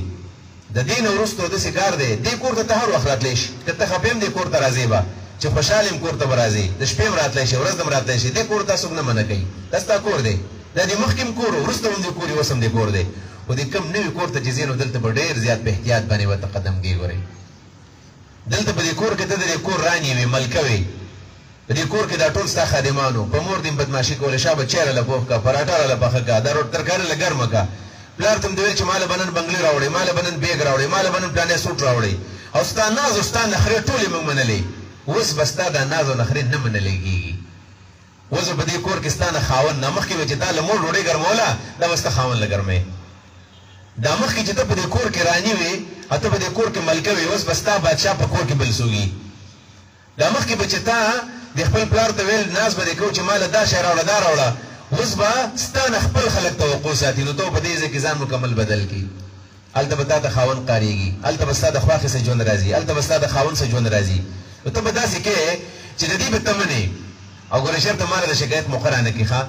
S1: د دې نه وروسته داسې کار دی دې کور ته ته هر وخت راتلی شي، که ته خفه یم دې کور ته راځې به، چې خوشحال یم کور ته به راځې، د شپې هم راتلی شي ورځ هم راتلی شي. دې کور ته څوک نه منع کوي، دا ستا کور دی، دا دې مخکې هم کور و وروسته هم دې کور اوس هم دې کور دی. خو دې کوم نوي کور ته چې ځې نو دلته به ډېر زیات په احتیاط باندې ورته قدم کېږورئ. دلته په دې کور کې ته د دې کور رانې وې ملکه وې، په دې کور کې دا ټول ستا خادمانو، په مور دې بدماشي کولی، شابه چای راله پوخ کړه، پراټه راله پخه کړه، دا ترکاري له ګرمه کړه. پلار ته هم دې ویل چې ماله به نن بنګلي راوړئ، ماله به نن بیګ راوړئ، ماله به نن پلانې سوټ راوړئ. او ستا ناز او ستا نخرې ټولې موږ منلې. اوس به ستا دا ناز او نخرې نه منلی کېږي. اوس په دې کور کې ستا نه خاوند نه مخکې به چې تا له مور ډوډۍ ګرموله دا به ستا خاوند له ګرموې. دا مخکې چې ته په دې کور کې راني وې او ته په دې کور کې ملکه وې، اوس به ستا بادشاه په کور کې بل څوک وي. دا مخکې به چې تا د خپل پلار ته ویل ناز به دې کوو چې ماله دا شی راوړه دا راوړه، اوس به ستا نه خپل خلک توقع ساتي، نو ته په دې ځای کې ځان مکمل بدل کړي. هلته به تا ته خاوند قارېږي، هلته به ستا د خواښې څه ژوند راځي، هلته به ستا د خاوند څه ژوند راځي. نو ته به داسې کوې چې د دې به ته منې. او ګوره چېرته ما له د شکایت موقع رانه کړي، ښه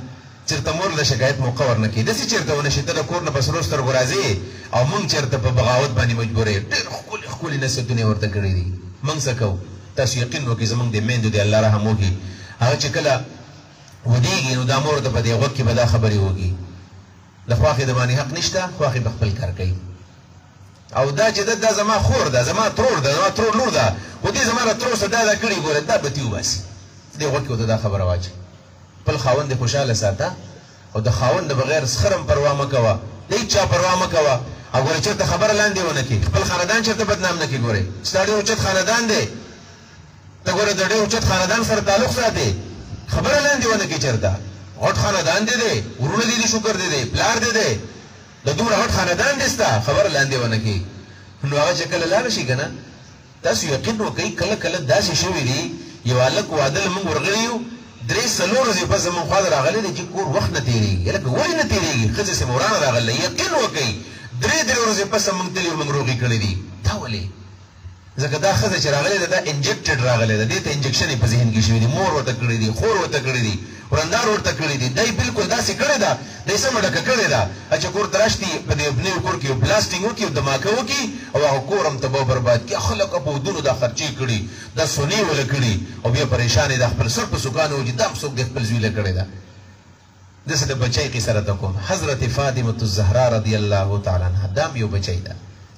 S1: چېرته مور د شکایت موقع ورنه کړي. داسې چېرته ونه شي ته د کور نه په سرو سترګو راځې او موږ چېرته په بغاوت باندې مجبورې. ډېر ښکلي ښکلي نصیحتونه یې ورته کړي دي. موږ څه کوو؟ تاسو یقین وکړئ زموږ د میندو دی الله رحم وکړي، هغه چې کله ودېږي نو دا مور ته په دې غوږ کې به دا خبرې وکړي د خواښې د باندې حق نشته، خواښې به خپل کار کوي. او دا چې دا زما خور ده، زما ترور ده، زما ترور لور ده، خو دې زما له ترور سره دا کړي، ګوره دا به تي وباسي. دې غوږ کې ورته دا خبره واچوي. خپل خاوند دې خوشحاله ساته او د خاوند د بغیر سخرم پروا مه کوه، د هېڅ چا پروا مه کوه. او ګوره چېرته خبره لاندې ونه کړي، خپل خاندان چېرته بدنام نه کړي. ګورې ستا ډېر اوچت خاندان دی، ته ګوره د ډېر اوچت خاندان سره تعلق ساتې، خبره لاندې ونه کړي. چېرته غټ خاندان دی دی، ورونه دي دي، شکر دی دی، پلار دی دی، د دومره غټ خاندان دی ستا، خبره لاندې ونه کړي. نو هغه چې کله لاړه شي که نه، تاسو یقین وکئ کله کله داسې شوي دي یو هلک واده له موږ ورغلي یو 3-4 ورځې پس زموږ خوا ته راغلی دی چې کور وخت نه تېرېږي. هلکه ولې نه تېرېږي؟ ښځې سې مورانه راغلی، یقین وکئ 3 ورځې پس موږ تللي موږ روغې کړي دي. دا ولې؟ ځکه دا ښځه چې راغلی ده دا انجکټډ راغلی ده، دې ته انجکشن یې په ذهن کې شوي دي، مور ورته کړي دي، خور ورته کړي دي، ورندار ورته کړي دي. دی بلکل داسې کړې ده، دی سمه ډکه کړې ده چې کور ته راشتي په دې نوي کور کې یو بلاسټینګ وکړي، یو دماکه وکړي او هغه کور هم تباه برباد کړي. خلکو په ودونو دا خرچې کړي، دا سونې وله کړي او بیا پریشان یې د خپل سر په سوکانو وي چې دا څوک د خپل زوی له کړې ده. داسې د بچی قصه راته کوم. حضرت فاطمة الزهرا رضی الله تعالی عنها دا هم یو بچی ده،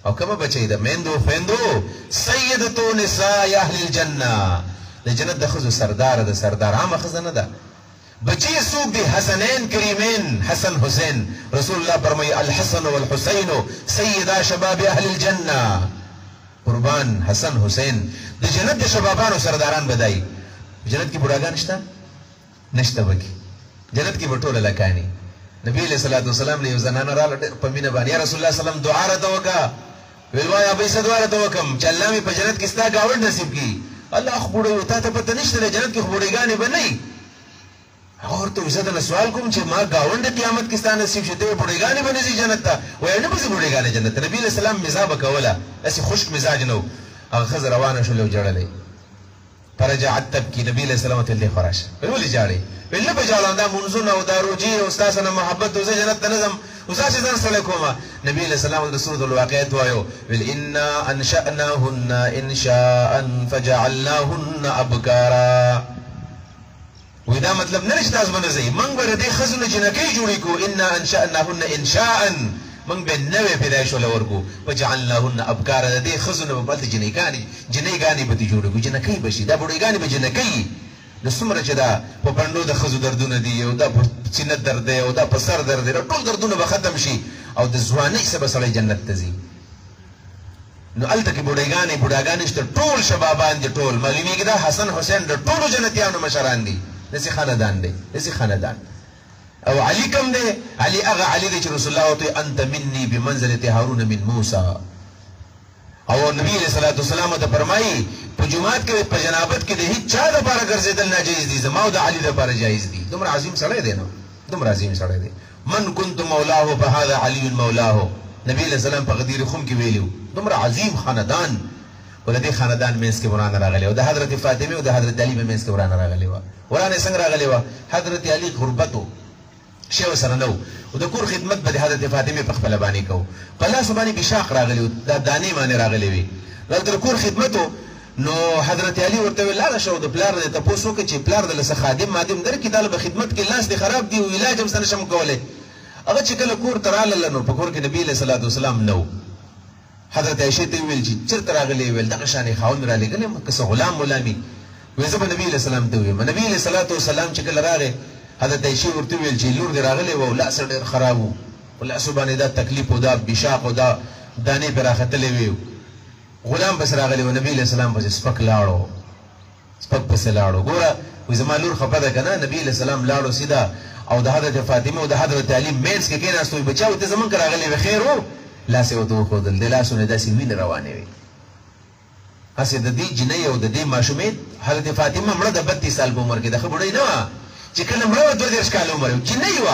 S1: او کومه بچی ده؟ میندو خویندو سیدتو نساء اهل الجنه، د جنت د ښځو سرداره ده، سردار عامه ښځه نه ده. بچی څوک دي؟ حسنین کریمین، حسن حسین. رسول الله فرمایي الحسن والحسین سیدا شباب اهل الجنه. قربان حسن حسین د جنت د شبابانو سرداران بدای. جنت کې بوډاګان شته؟ نشته بکی. جنت کې به ټوله لکاني. نبی علیہ الصلوۃ والسلام له یو زنانه راله ډېر په مینه باندې، یا رسول الله سلام دعا راته وکړه. ویل وایه ابۍ څه دعا راته وکړم چې الله مې په جنت کې ستا ګاونډ نصیب کړي. الله خو بوډۍ تا ته پته نشته دی جنت کې خو بوډېګانې به نه وي. هغه ورته وایي زه درنه سوال کوم چې ما ګاونډ قیامت کې ستا نصیب شي، ته وایې بوډېګانې به نه ځي جنت ته. وایي نه به ځي بوډېګانې جنت ته. نبي علیه السلام مزاح به کوله، داسې خشک مزاج نه و. هغه ښځه روانه شولې او ژړلې. فرجعت تبکي. نبي علیه السلام ورته ویل دی خو راشه. ویل ولې ژاړې؟ ویل نه به ژاړم، دا مونځونه او دا روجې او ستا سره محبت او زه جنت ته نه ځم، اوس داسې ځان ستړی کومه. نبي علیه السلام د سورة الواقعات وایو، ویل انا انشأناهن انشاء فجعلناهن ابکارا. وی دا مطلب نه چې تاسو به نه ځئ، موږ به د دې ښځو نه جنکۍ جوړې کړو. انا انشأناهن انشاء، موږ به نوې پیدایش وله ورکړو. فجعلناهن ابکارا، د دې ښځو نه به هلته جنۍ به دې جوړې کړو، جنکۍ به شي، دا بوډۍ به جنکۍ. د څومره چې دا په پنډو د ښځو دردونه دي، او دا په سینه درد دی، او دا په سر درد دی، ټول دردونه به ختم شي او د ځوانۍ څه به سړی جنت ته ځي. نو هلته کې بوډاګانې شته، ټول شبابان دي، ټول معلومېږي دا حسن حسین د ټولو جنتیانو مشران دي. داسې خاندان دی، داسې خاندان. او علي کم دی؟ علي هغه علي دی چې رسول الله ورته انت مني بمنزلة هارون من موسی. او نبی علیہ الصلوۃ والسلام ته فرمایي په جمعات کې په جنابت کې د هیڅ چا لپاره ګرځېدل ناجایز دي، زما او د علي لپاره جایز دي. دومره عظیم سړی دی، نو دومره عظیم سړی دی. من كنت مولاه فهذا علي مولاه. نبی علیہ السلام په غدیر خم کې ویلو دومره عظیم خاندان، ولدي خاندان منځ کې ورانه راغلی او د حضرت فاطمه او د حضرت علي په منځ کې ورانه راغلی و. ورانه څنګه راغلی و؟ حضرت علي غربتو شی ورسره نه و، او د کور خدمت به د حضرت فاطمه په خپله باندې کوو. په لاس باندې بشاق راغلی و، دا دانې باندې راغلی وي، دلته د کور خدمت و. نو حضرت علي ورته ویل لاړه شه او د پلار نه تپوس وکړه چې پلار دله څه خادم مادم درکړي، دا به خدمت کې لاس دې خراب دي او علاج هم څه نشم کولی. هغه چې کله کور ته راغله نو په کور کې نبي علیه الصلوۃ والسلام نه و. حضرت عایشې ته ویل چې چېرته راغلی؟ ویل دغه شانې خاوند رالېږلی یم، که څه غلام غلامي. وایي زه به نبي علیه السلام ته ویم. نبي علیه الصلوۃ والسلام چې کله راغی حضرت عایشې ورته ویل چې لور دې راغلی و او لاس ډېر خراب و، په لاسو باندې دا تکلیف و، دا بشاق و، دا دانې پرې راختلې وې. غلام پسې راغلی و، نبي علیه السلام پسې سپک لاړو، سپک پسې لاړو. ګوره وایي زما لور خفه ده که نه. نبي علیه السلام لاړو سیده او د حضرت فاطمه او د حضرت علي منځ کې کېناست. وایي بچا ته زمونږ راغلی وې خیر و؟ لاس یې ورته وښودل، د لاسو نه داسې وینې روانې وې، هسې د دې جنۍ او د دې ماشومې حضرت فاطمه مړه د 32 سال په عمر کې د خبرې نه چې کله مړه 32 کال عمر چې نه یو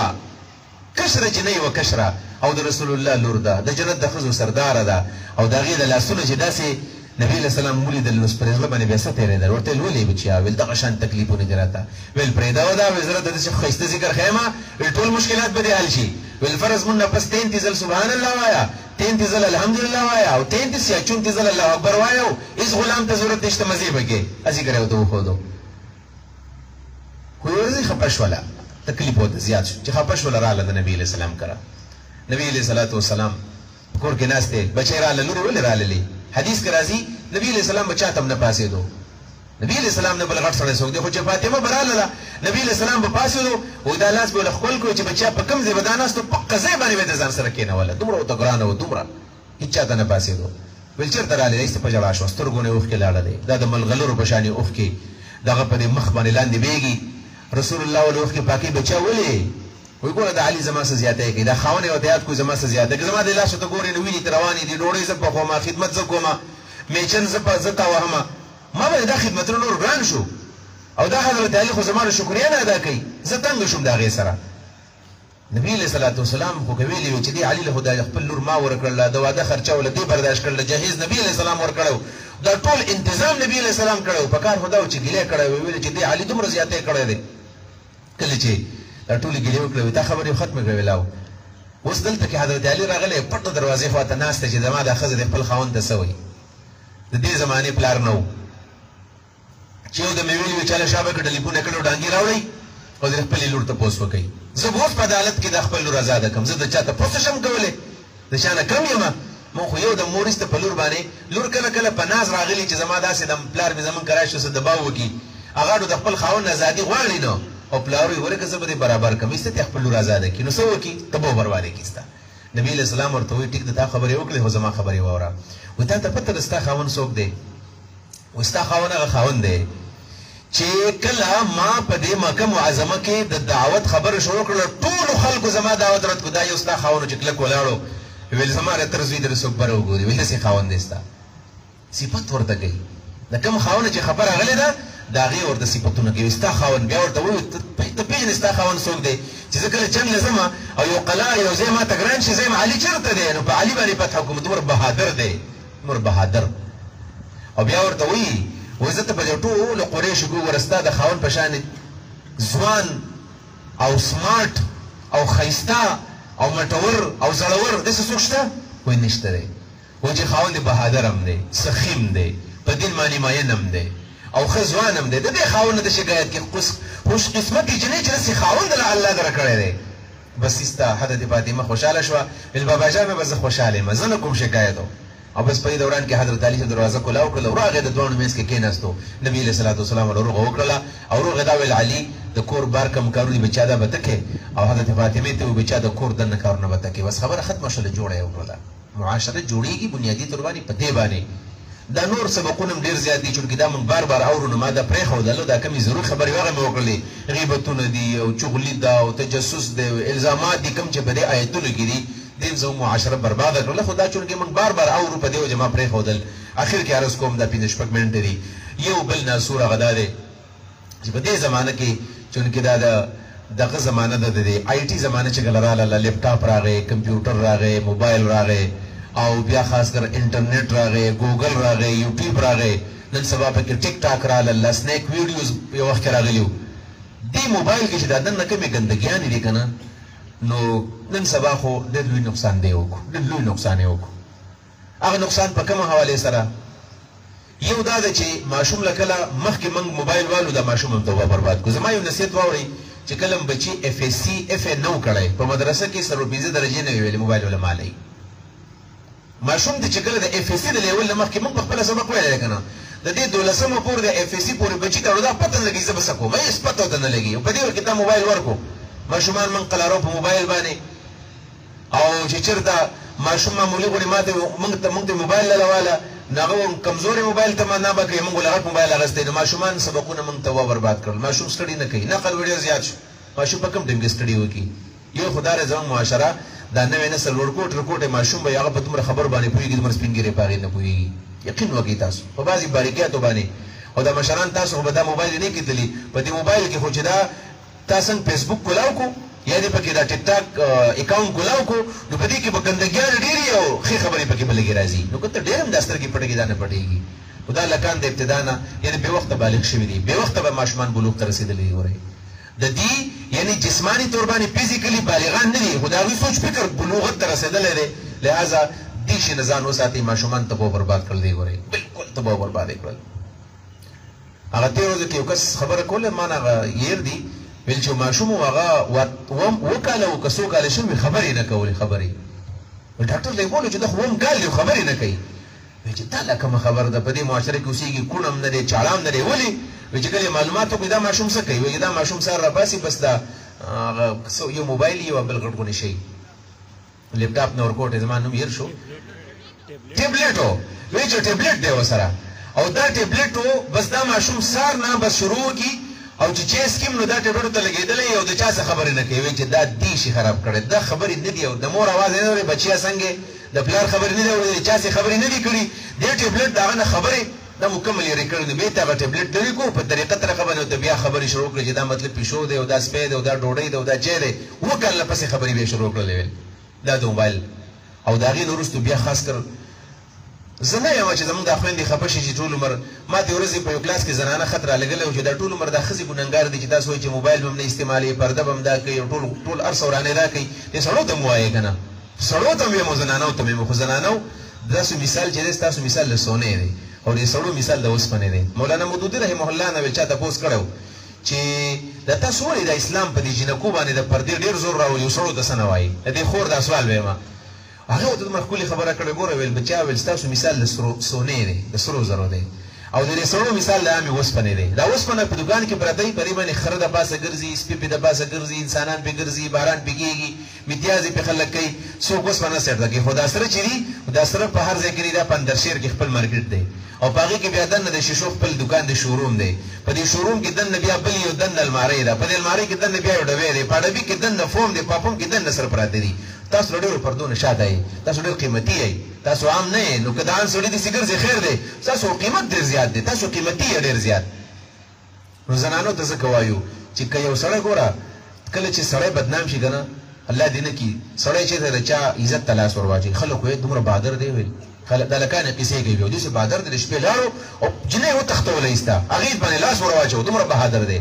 S1: کشره چې نه یو کشره او د رسول الله لور ده د جنت د خزو سردار ده او د غي د لاسونو چې داسې نبی له سلام مولي د لوس پرېغله باندې بیا ستې لري ورته ولې بچیا ول دغه شان تکلیفونه دراته ول پرېدا ودا وزرت د څه خسته ذکر خیمه ټول مشکلات به حل شي ول فرض مون پس 33 ځل سبحان الله وایا 33 ځل الحمدلله وایا او 33 یا 34 ځل الله اکبر وایا اس غلام ته ضرورت نشته مزه بګي اسی کړو ته خو دو خو ورزي خپش ولا تکلیف وته زیات چې خپش ولا رااله د نبی له سلام کرا نبی علیہ الصلوۃ والسلام کور کې ناشته بچی را لوري ولې را للی حدیث کې راځي نبی علیہ السلام بچا تم نه پاسې دو نبی علیہ السلام نه بل غټ سره سوګ دی خو چې فاطمه براله نبی علیہ السلام په پاسې دو او دا لاس به خپل کو چې بچا په کم ځای بداناستو په قزې باندې د ځان سره کېنه ولا دومره او تګرانه و دومره هیڅ چاته نه پاسې دو ول چرته را للی ایست په جړا شو سترګونه اوخ کې لاړه دی دا د ملغلرو بشانی اوخ کې دغه په مخ باندې لاندې بیږي رسول الله ولوخ کې پاکي بچا ولې وی ګوره د علي زما سره زیاته کوي دا خاونه او دیات کو زما سره زیاته کوي زما د لاس ته ګورې نو ویني رواني دي ډوړې ز په خو ما خدمت ز کومه میچن ز په زتا وهمه ما به دا خدمتونو نور ګران شو او دا حضرت علي خو زما شکریا نه ادا کوي زه تنگ شوم دا غي سره نبی علیہ الصلوۃ والسلام خو کوي چې دی علي له خدای خپل نور ما ورکړل دا واده خرچه ول دی برداشت کړل جهیز نبی علیہ السلام ورکړو دا ټول تنظیم نبی علیہ السلام کړو په کار خدا چې ګیله کړو ویل چې دی علي دومره زیاته کړی دی کله چې دا ټول ګیله وکړو تا خبره ختمه کړې ولاو اوس دلته کې حضرت علي راغله پټو دروازې خواته ناشته چې دما د خزه خپل خاوند ته سوي د دې زمانه پلار نو چې د میویل وچاله شابه کډلې په نکړو ډانګي راوړي او د خپل لور ته پوس وکي زه اوس په عدالت کې د خپل لور آزاد کم زه د چاته پوس شم کوله د شانه کم یم مو خو یو د مورست په لور باندې لور کله کله په ناز راغلی چې زما داسې د پلار به زمون کرای شو د باو کی هغه د خپل خاوند آزادي غواړي نو او پلار یې ورکه زبر برابر کمی ست خپل لور آزاد کی نو سو کی تبو برواله کیستا نبی له سلام ورته وی ټیک د تا خبرې وکړه هو زما خبرې وره وته ته پته رستا خاوند څوک دی وستا خاوند هغه خاوند دی چې کله ما په دې مکه معظمه کې د دعوت خبر شروع کړل ټول خلکو زما دعوت رات کو دا یو ستا خاوند چې کله کولاړو ویل زما را ترزوی در سو پر وګوري ویل سي خاوند دستا صفات ورته کوي دا کوم خاوند چې خبر غلې ده دا غي ورته صفاتونه کوي ستا خاوند بیا ورته وي ته پیژنې ستا خاوند څوک دی چې کله جنگ لازم او یو قلا یو زي ما تګران شي زي ما علي چرته دی نو په علي باندې فتح حکومت ور بهادر دی مر بهادر او بیا ورته وي وزته په ټول قریش ګور استا د خاوند پشان ځوان او سمارټ او خيستا او مټور او زړور د څه سوچته وای نشته دی و چې خاوند بهادر هم دی سخیم دی په دین باندې ماینم دی او خزوانم دی د دې خاوند د شکایت کې خوش قسمت چې نه چې خاوند له الله درکړی دی بس استا حضرت فاطمه خوشاله شو ال بابا جان بس خوشاله مزنه کوم شکایت او بس په دوران کې حضرت علي دروازه کولاو کله راغی د دوه میس کې کېناستو نبی له صلوات والسلام ورغه وکړه او ورغه دا ویل علي د کور بار کم کارونه بچا دا بتکه او حضرت فاطمه ته بچا د کور دنه کارونه بتکه بس خبره ختمه شله جوړه وکړه معاشره جوړیږي بنیادی تر باندې پته باندې دا نور سبقونه ډیر زیات دي چې دا من بار اورو ما دا پرې خو دلو دا کمی ضرور خبري واغه مې وکړلې غیبتونه دي او چغلی دا او تجسس دي او الزامات دي کم چې په دې آیتونو کې دي دین زو معاشره برباد کړل خدا چې من بار اورو په دې جما پرې خو دل اخر کې عرض کوم دا 5 منټ دي یو بل ناسوره غدا دي چې په دې زمانه کې چې دا دغه زمانه د آی ټي زمانه چې ګلراله لپټاپ راغی کمپیوټر راغی موبایل راغی او بیا خاص کر انټرنیټ راغی ګوګل راغی یوټیوب راغی نن سبا په کې ټیک ټاک رااله سنیک ویډیوز په وخت راغلیو دی موبایل کې چې دا نن کومه ګندګیان دي کنه نو نن سبا خو د لوی نقصان دی وکړو د لوی نقصان یې وکړو هغه نقصان په کومه حواله سره یو دا چې ماشوم لکله مخکې موږ موبایل والو دا ماشوم هم ته برباد کو زما یو نصیحت واوري چې کلم بچي اف اس سی اف نو کړای په مدرسه کې سره 15 درجه نه ویلې موبایل ولا مالي ماشوم د چې کله د اف اس سی د لیول مخکې موږ خپل سبق ویل کنه د دې 12مه پور د اف اس سی پورې بچی ته دا پته نه لګي زه بس کوم هیڅ پته نه لګي په دې وخت ته موبایل ورکو ماشومان من قلارو په موبایل باندې او چې چرته ماشوم معمولی غوړي ماته موږ ته موبایل لاله ناغه کمزوري موبایل ته نه بکې موږ لغت موبایل اغستې نو ماشومان سبقونه موږ ته برباد کړل ماشوم سټډي نه کوي نقل ویډیو زیات شو ماشوم په کوم ټیم کې سټډي وکي یو خدای رضوان معاشره دا نوې نسل ورکوټ ماشوم به هغه په تمره خبر باندې پويږي د مرسپینګری پاغې نه پويږي یقین وکي تاسو په بازي باریکیاتو باندې او دا مشران تاسو به دا موبایل نه کتلی په دې موبایل کې خو چې دا تاسو فیسبوک کولاو کو یا دې پکې دا ټیک ټاک اکاونټ کولاو کو نو په دې کې به ګندګیان ډېری او خې خبرې پکې بلګي راځي نو کته ډېر هم داستر کې پټګي دا نه پټيږي خدا لکان د ابتدا نه یعنی به وخت بالغ شوی دی به وخت به ماشومان بلوغ ته رسیدلی وره د دې یعنی جسمانی تور باندې فزیکلی بالغان نه دي خدای سوچ فکر بلوغ ته رسیدلی دی لہذا دې شي نزان وساتي ماشومان ته برباد کړل دی وره بالکل ته برباد کړل هغه ته ورځ کې یو کس خبره کوله ما نه ير دی ویل چې ماشوم هغه وکاله وکسو کاله شوی خبرې نه کولې خبرې ډاکټر له بوله چې دا هم کال یو خبرې نه کوي چې دا لکه خبر ده په دې معاشره کې اوسېږي کونم نه دی چاړام نه دی ولې چې کله معلوماتو کې دا ماشوم څه کوي وایي دا ماشوم سره راباسي بس دا یو موبایل یو بل غټ شي لیپټاپ نور کوټه زما نوم ير شو ټیبلیټ وایي چې ټیبلیټ دی وسره او دا ټیبلیټ بس دا ماشوم سار نه بس شروع کی او چې سکیم نو دا ټیبلیټ ته لګېدلې او د چا څه خبرې نه کوي چې دا دی شي خراب کړي دا خبرې نه دی او د مور आवाज نه لري بچیا څنګه د پلار خبرې نه دی او د چا څه خبرې نه دی کړي د ټیبلیټ دا نه خبرې دا مکمل یې کړی نو به تا ټیبلیټ لري کو په طریقه تر خبرې او بیا خبرې شروع کړي چې دا مطلب پښو دی او دا سپید او دا ډوډۍ دی او دا چیرې وکړه پسې خبرې به شروع کړلې دا د موبایل او دا غي نورستو بیا خاص کر زنه یو چې زموږ د خويندې خپه شي چې ټول عمر ما د ورځې په یو کلاس کې زنانه خطر لګل او چې دا ټول عمر د خزي ګننګار دي چې تاسو چې موبایل هم نه استعمالي پرده هم دا کوي ټول ارسورانه دا کوي د سړو ته موایې کنه سړو ته مې زنانه ته مې خو زنانه داسې مثال چې تاسو مثال له سونه دی او د سړو مثال د اوسپنې دی مولانا مودودي رحمه الله نه چا تاسو کړو چې د تاسو ولې د اسلام په دې جنکو باندې د پردې ډیر زور راوړي سړو ته سنوي د خور د سوال وېما هغه ته مخکولي خبره کړې ګوره ویل بچا ویل تاسو مثال له سونه دی د سرو زرو دی او د سړو مثال له امي وسپنې دی دا وسپنه په دکان کې پرته په باندې خره د پاسه ګرځي سپي په د پاسه ګرځي انسانان په ګرځي باران بګيږي امتیازي په خلک کوي څوک وسپنه سره کوي خدا سره چي دا سره په هر ځای کې دا پندرشیر کې خپل مارکیټ دی او پاګه کې بیا دنه د شیشو خپل دکان د شوروم دی په دې شوروم کې دنه بیا بل یو دنه الماری ده په دې الماری کې دنه بیا ډوې دی په ډبي کې دنه فوم دی پاپوم کې دنه سره پراته دي تاسو ډېر پردون شاده ای تاسو ډېر قیمتي ای تاسو عام نه نو کله ان سړي دي سیګر زی خیر دی تاسو قیمت ډېر زیات دی تاسو قیمتي ډېر زیات نو زنانو ته څه کوایو چې یو سړی ګوره کله چې سړی بدنام شي کنه الله دې نه کی سړی چې د چا عزت تلاش ورواچي خلک وې دومره بادر دی ویل خلک دلکانه قصې کوي او دې څه بادر د شپې لارو او جنې و تختول ایستا هغه باندې لاس ورواچو دومره بهادر دی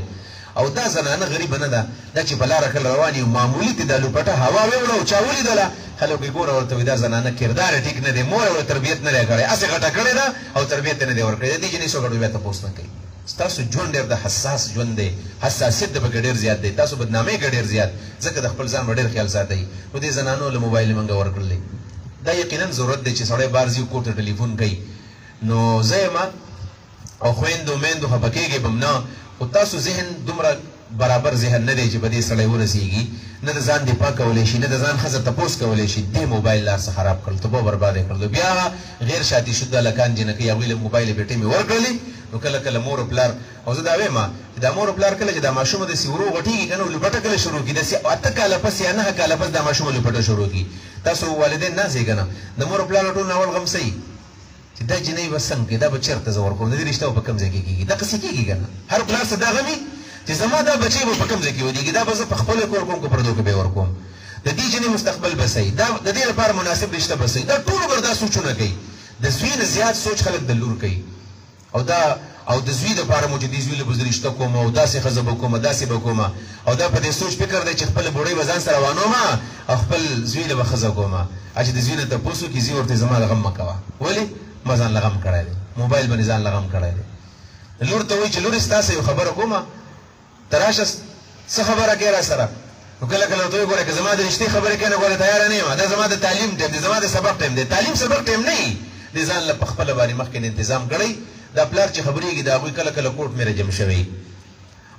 S1: او دا زنانه غریب نه ده دا چې بلاره کله رواني معمولی ته د لوپټه هوا ویولو چاولې دله خلک ګوره ورته دا زنانه کردار ټیک نه دی مور او تربیت نه لري کړی اسه غټه کړی دا او تربیت نه دی ورکړی دي چې نه سوګړو بیا تاسو نه کوي تاسو ژوند ډېر د حساس ژوند دی حساسیت د بګ ډېر زیات دی تاسو بدنامي کې ډېر زیات ځکه د خپل ځان ډېر خیال ساتي نو دې زنانو له موبایل منګه ورکړلې دا یقینا ضرورت دی چې سړی بارزي کوټه ټلیفون کوي نو زېما او خويندو میندو خپکیږي بمنا او تاسو ذهن دومره برابر ذهن نه دی چې بده سړی ورسیږي نه د ځان دی پاکولې شي نه د ځان خزه تپوس کولې شي د موبایل لار څخه خراب کړل ته به برباد کړل بیا غیر شادي شوه لکان جنکه یو ویل موبایل بیٹې می ورکړلې نو کله کله مور پلار او زه دا وایم دا مور پلار کله چې دا ماشوم د سیورو غټیږي کنه لپټه کله شروع کی د سی اته کاله پس یا نه کاله پس دا ماشوم لپټه شروع کی تاسو والدین نه سي کنه د مور پلار ټول اول غم سي چې دا جنې وسنګ دا به چرته زور کوم د دې رښتیا په کم ځای کې کیږي دا قصې کیږي کنه هر پلار صدا غمي چې زما دا بچي په کم ځای کې ودیږي دا به په خپل کور کوم کو پردو کې به ور کوم د دې جنې مستقبل بسې دا د دې لپاره مناسب رشتہ بسې دا ټول ګردا سوچونه کوي د زوی نه زیات سوچ خلک د لور کوي او دا او د زوی لپاره مو چې د زوی له بزرشته کوم او داسې خزه کوم داسې کوم او دا په دې سوچ فکر دی چې خپل بوړی وزن سره وانو ما او خپل زوی له خزه کوم اچې د زوی نه تاسو کې زی ورته زما لغم مکوا ولی مزان لغم کړای دی موبایل باندې ځان لغم کړای دی لور ته وی چې لور ستاسو یو خبره کومه تراشه څه خبره کوي را سره وکړه کله ته وګوره که زما د رښتې خبره کنه ګوره تیار نه یم دا زما د تعلیم ټیم دی زما د سبق ټیم دی تعلیم سبق ټیم نه دی ځان له خپل باندې مخکې تنظیم کړی دا پلار چې خبرېږي دا غوي کله کله کوټ مې رجم شوی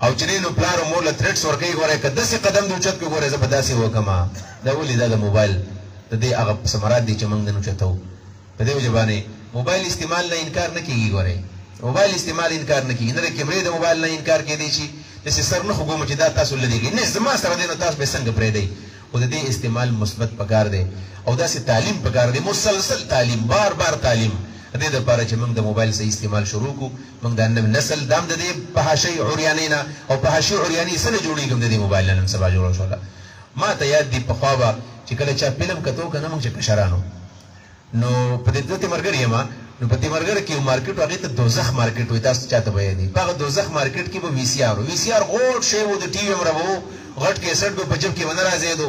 S1: او چې نو پلار مور له تھریټس ورکوي ګوره که داسې قدم دی چت کې ګوره زه په داسې وکما دا ولې دا د موبایل د دې هغه سمرات دی چې موږ نن چتو په دې وجه باندې موبایل استعمال نه انکار نه کیږي ګوره موبایل استعمال انکار نه کیږي نه کیمرې د موبایل نه انکار کیدی شي د سر نه خو چې دا تاسو لدیږي نه زما سره دینو تاسو به څنګه پرې دی او د دې استعمال مثبت پکار دی او دا سي تعلیم پکار دی مسلسل تعلیم بار بار تعلیم دې دپاره چې موږ د موبایل صحیح استعمال شروع کړو موږ د نوي نسل دا هم د دې فحاشۍ عریانۍ نه او فحاشۍ عریانۍ څه نه جوړېږي هم د دې موبایل نه نن سبا جوړه شوله ما ته یاد دي پخوا به چې کله چا فلم کتو که نه موږ چې کشرانو نو په دې زه تیمرګر یم نو په تیمرګر کې یو مارکېټ و هغې ته دوزخ مارکېټ وایي تاسو چاته به یادي په هغه دوزخ مارکېټ کې به وي سی آر وي سی آر غوټ شی و د ټي وي همره به و غټ کیسټ به په جب کې ونه راځېدو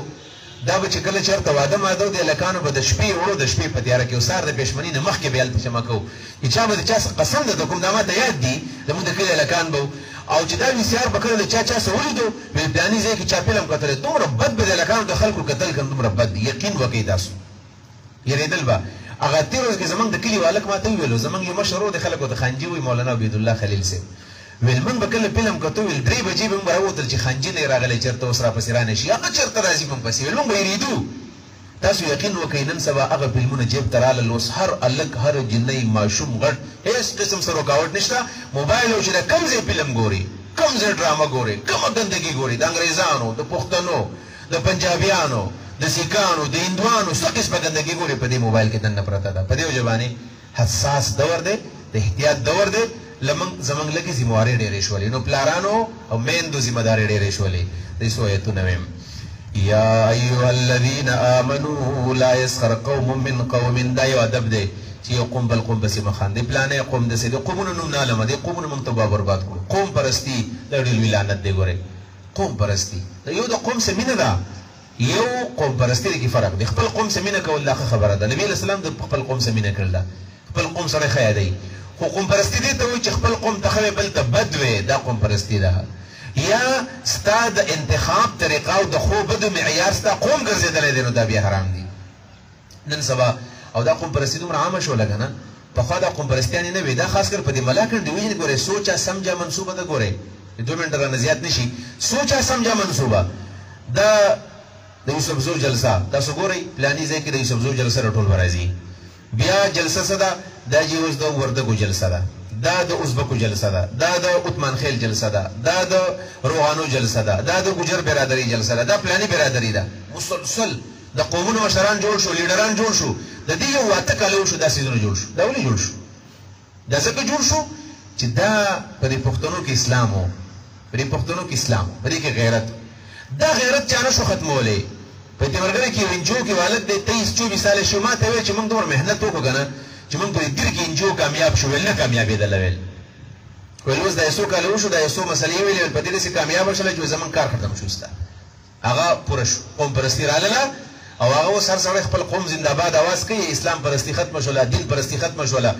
S1: دا به چې کله چېرته واده ماده و د هلکانو به د شپې وړو د شپې په تیاره کې او سهار د پېشمنۍ نه مخکې به هلته جمع کوو چې چا به د چا څه قسم درته کوم دا ماته یاد دي زموږ د کلي هلکان به او چې دا وي سی آر به کله د چا څه ولیدو ویل پلاني ځای کې چا فلم کتلی دومره بد به د هلکانو د خلکو کتل که دومره بد دي یقین وکئ تاسو یېرېدل به هغه تېر ورځ کې زموږ د کلي والک ماته وویلو زموږ یو مشر و د خلکو د خانجي وایي مولانا عبیدالله خلیل صاحب ویل موږ به کله فلم کتو ویل 3 بجې به موږ راوتل چې خانجي نه یې راغلی چېرته اوس راپسې رانه شي هغه چېرته راځي موږ پسې ویل موږ به یېرېدو تاسو یقین وکئ نن سبا هغه فلمونه جیب ته رالل اوس هر هلک هر جنۍ ماشوم غټ هېڅ قسم څه رکاوټ نشته موبایل او چې د کوم ځای فلم ګوري کوم ځای ډرامه ګوري کومه ګندګي ګوري د انګریزانو د پښتنو د پنجابیانو د سیکانو د هندوانو څه قسمه ګندګي ګوري په دې موبایل کې دننه پرته ده په دې وجه باندې حساس دور دی د احتیاط دور دی زموږ لږې ذمهوارۍ ډېرې شولې نو پلارانو او میندو ذمهدارۍ ډېرې شولې دې څو ایتونه ویم یا ایها الذین آمنوا لا یسخر قوم من قوم دا یو ادب دی چې یو قوم بل قوم پسې مه خاندئ پلانی قوم داسې د قومونو نوم نه علمه دی قومونه موږ تباه برباد کړو قوم پرستي دا ډېر لوی لعنت دی ګورئ قوم پرستي یو د قوم سره مینه ده یو قوم پرستي کې فرق دی خپل قوم سره مینه کول دا ښه خبره ده نبي علیه السلام د خپل قوم سره مینه کړل ده خپل قوم سره ښه یادوي خو قوم پرستي دې ته وایي چې خپل قوم ته ښه وي بل ته بد وي دا قوم پرستي ده یا ستا د انتخاب طریقه او د ښو بدو معیار ستا قوم ګرځېدلی دی نو دا بیا حرام دي نن سبا او دا قوم پرستي دومره عامه شوله که نه پخوا دا قوم پرستیانې نه وي دا خاص کر په دې ملاکنډ ډویژن ګورئ سوچه سمجه منصوبه ده ګورئ 2 منټه رانه زیات نه شي سوچه سمجه منصوبه دا د یوسفزو جلسه تاسو ګورئ پلاني ځای کې د یوسفزو جلسه راټول به راځي بیا جلسه څه ده دا چې اوس د وردګو جلسه ده دا د ازبکو جلسه ده دا د عثمان خیل جلسه ده دا د روحانو جلسه ده دا د ګجر برادري جلسه ده دا پلاني برادري ده مسلسل د قومونو مشران جوړ شو لیډران جوړ شو د دې یو واته کاله وشو دا سیزونه جوړ شو دا ولې جوړ شو دا ځکه جوړ شو چې دا په دې پښتنو کې اسلام و په دې پښتنو کې اسلام په دې کې غیرت دا غیرت چا نه شو ختمولی په تیمرګره کې یو انجو کې والد دی 23-24 ساله شو ما ته ویل چې موږ دومره محنت وکړو که نه چې موږ په دې دیر کې انجو کامیاب شو ویل نه کامیابېدله ویل ویل اوس دا یو څو کاله وشو دا یو څو مسلې ویلې ویل په دې داسې کامیابه شوله چې زموږ کار ختم شو ستا هغه پوره شو قوم پرستي رالله او هغه اوس هر سړی خپل قوم زنده‌باد اواز کوي اسلام پرستي ختمه شوله دین پرستي ختمه شوله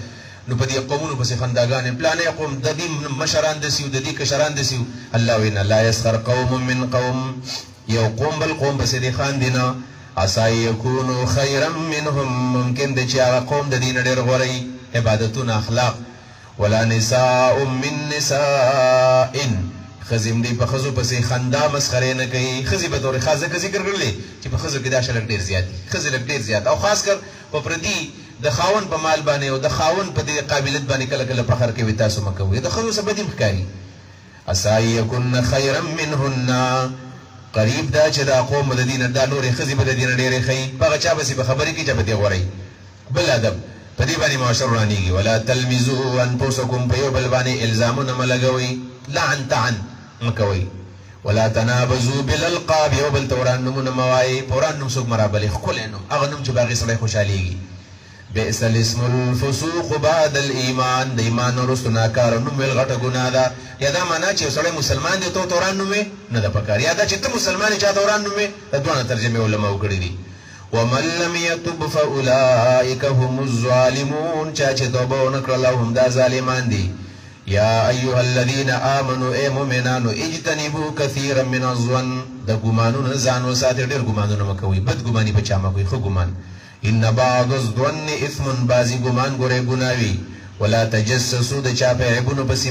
S1: نو په دې قومونو پسې خنداګانې پلانې قوم د دې مشران داسې وو د دې کشران داسې وو الله وینا لا یسخر قوم من قوم یو قوم بل قوم پسې دې خاندي نه عسى يكونوا خيرا منهم ممکن دی چې هغه قوم د دې نه ډېر غوره عبادتونه اخلاق ولا نساء من نساء خزم دی په خزو پسې خندا مسخرې نه کوي خزي به تورې خاصه که ذکر کړلی چې په خزو کې دا شلک ډېر زیات دي خزې لږ ډېر زیات او خاص کر په پردي د خاون په مال باندې او د خاون په دې قابلیت باندې کله کله فخر کوي تاسو مه کوئ د ښځو څه بدي ښکاري عسى يكن خيرا منهن قریب دا چې دا قوم د دې نه دا نورې ښځې به د دې نه ډېرې ښیي په هغه چا پسې به خبرې کوي چې به دې غوره بل ادب په دې باندې معاشر رانیږي ولا تلمزوا انفسکم په یو بل باندې الزامونه مه لګوئ لعن تعن مه کوئ ولا تنابزوا بالالقاب یو بل ته وران نومونه مه وایئ په وران نوم څوک مه رابلئ ښکلی نوم هغه نوم چې په هغې سړی خوشحالېږي بئس الاسم الفسوق بعد الايمان د ایمان وروسته ناکاره نوم ویل غټه ګناه ده یا دا معنا چې یو سړی مسلمان دی ته ورته وران نوم وې نه ده پکار یا دا چې ته مسلمان یې چا ته وران نوم وې دا دواړه ترجمې علماو کړي دي ومن لم يتب فاولئک هم الظالمون چا چې توبه ونه کړله هم دا ظالمان دي یا ایها الذین آمنوا ای مؤمنانو اجتنبوا کثیرا من الظن د ګمانونو ځان وساتئ ډېر ګمانونه مه کوئ بد ګماني په چا مه کوئ ښه ګمان ان بعض الظن اثم بعضی ګمان ګورئ ګناوي ولا تجسسوا د چا په عیبونو پسې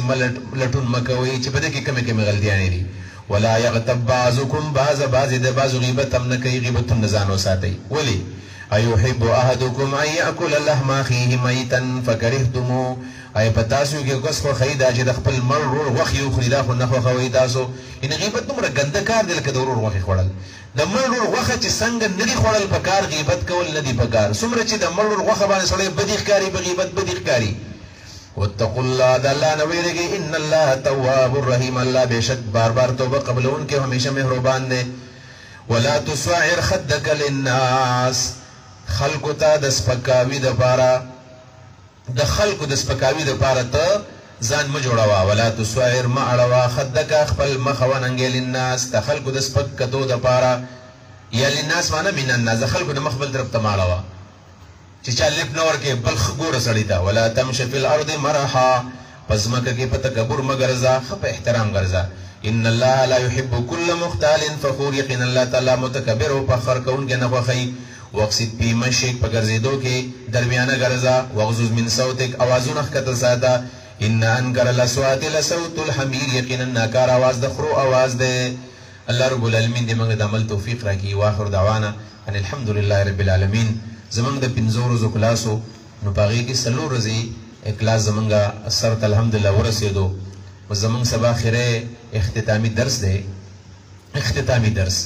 S1: لټون مه کوئ چې په دې کې کمې کمې غلطیانې دي ولا یغتب بعضکم بعضې د بعضو غیبت هم نه کوي غیبتونه نه ځان وساتئ ولې ایحب احدکم ان یاکل لحم اخیه میتا فکرهتموه آیا په تاسو کې کس خوښوي دا چې د خپل مړ ورور غوښې وخوري دا خو نه خوښوئ تاسو یعنې غیبت دومره ګنده کار دی لکه د ورور غوښې خوړل د مړ ورور غوښه چې څنګه نه دي خوړل پکار غیبت کول نه دي پکار څومره چې د مړ ورور غوښه باندې سړی بدی ښکاري په غیبت بدی ښکاري واتقوا الله د الله نه ویریږئ ان الله تواب الرحیم الله بېشک بار بار توبه قبلونکی همیشه مهربان دی ولا تصعر خدک للناس خلقو ته د سپکاوي دپاره د خلقو د سپکاوي دپاره ته ځان مه جوړوه ولا تصعر مه اړوه خدک خپل مخه وننګې للناس د خلقو د سپک کتو دپاره یا للناس معنی من الناس د خلقو د مخ بل طرف ته مه اړوه چې چا لپ نه ورکې بل ښه ګوره سړي ته ولا تمش فی الارض مرحا په ځمکه کې په تکبر مه ګرځه ښه په احترام ګرځه ان الله لا يحب كل مختال فخور یقینا الله تعالی متکبر او فخر کوونکی نه خوښوي واقصد فی مشیک په ګرځېدو کې درمیانه ګرځه واغضض من صوتک اوازونه ښکته ساته ان انکر الاصوات لصوت الحمیر یقینا ناکار اواز د خرو اواز دی الله رب العالمین دې موږ د عمل توفیق راکړي واخر دعوانا ان الحمد لله رب العالمین زمونږ د 5 ورځو کلاسو نو په هغې کې 4 ورځې کلاس زمونږ سر ته الحمدلله ورسېدو زمونږ سبا خیره اختتامی درس دی اختتامی درس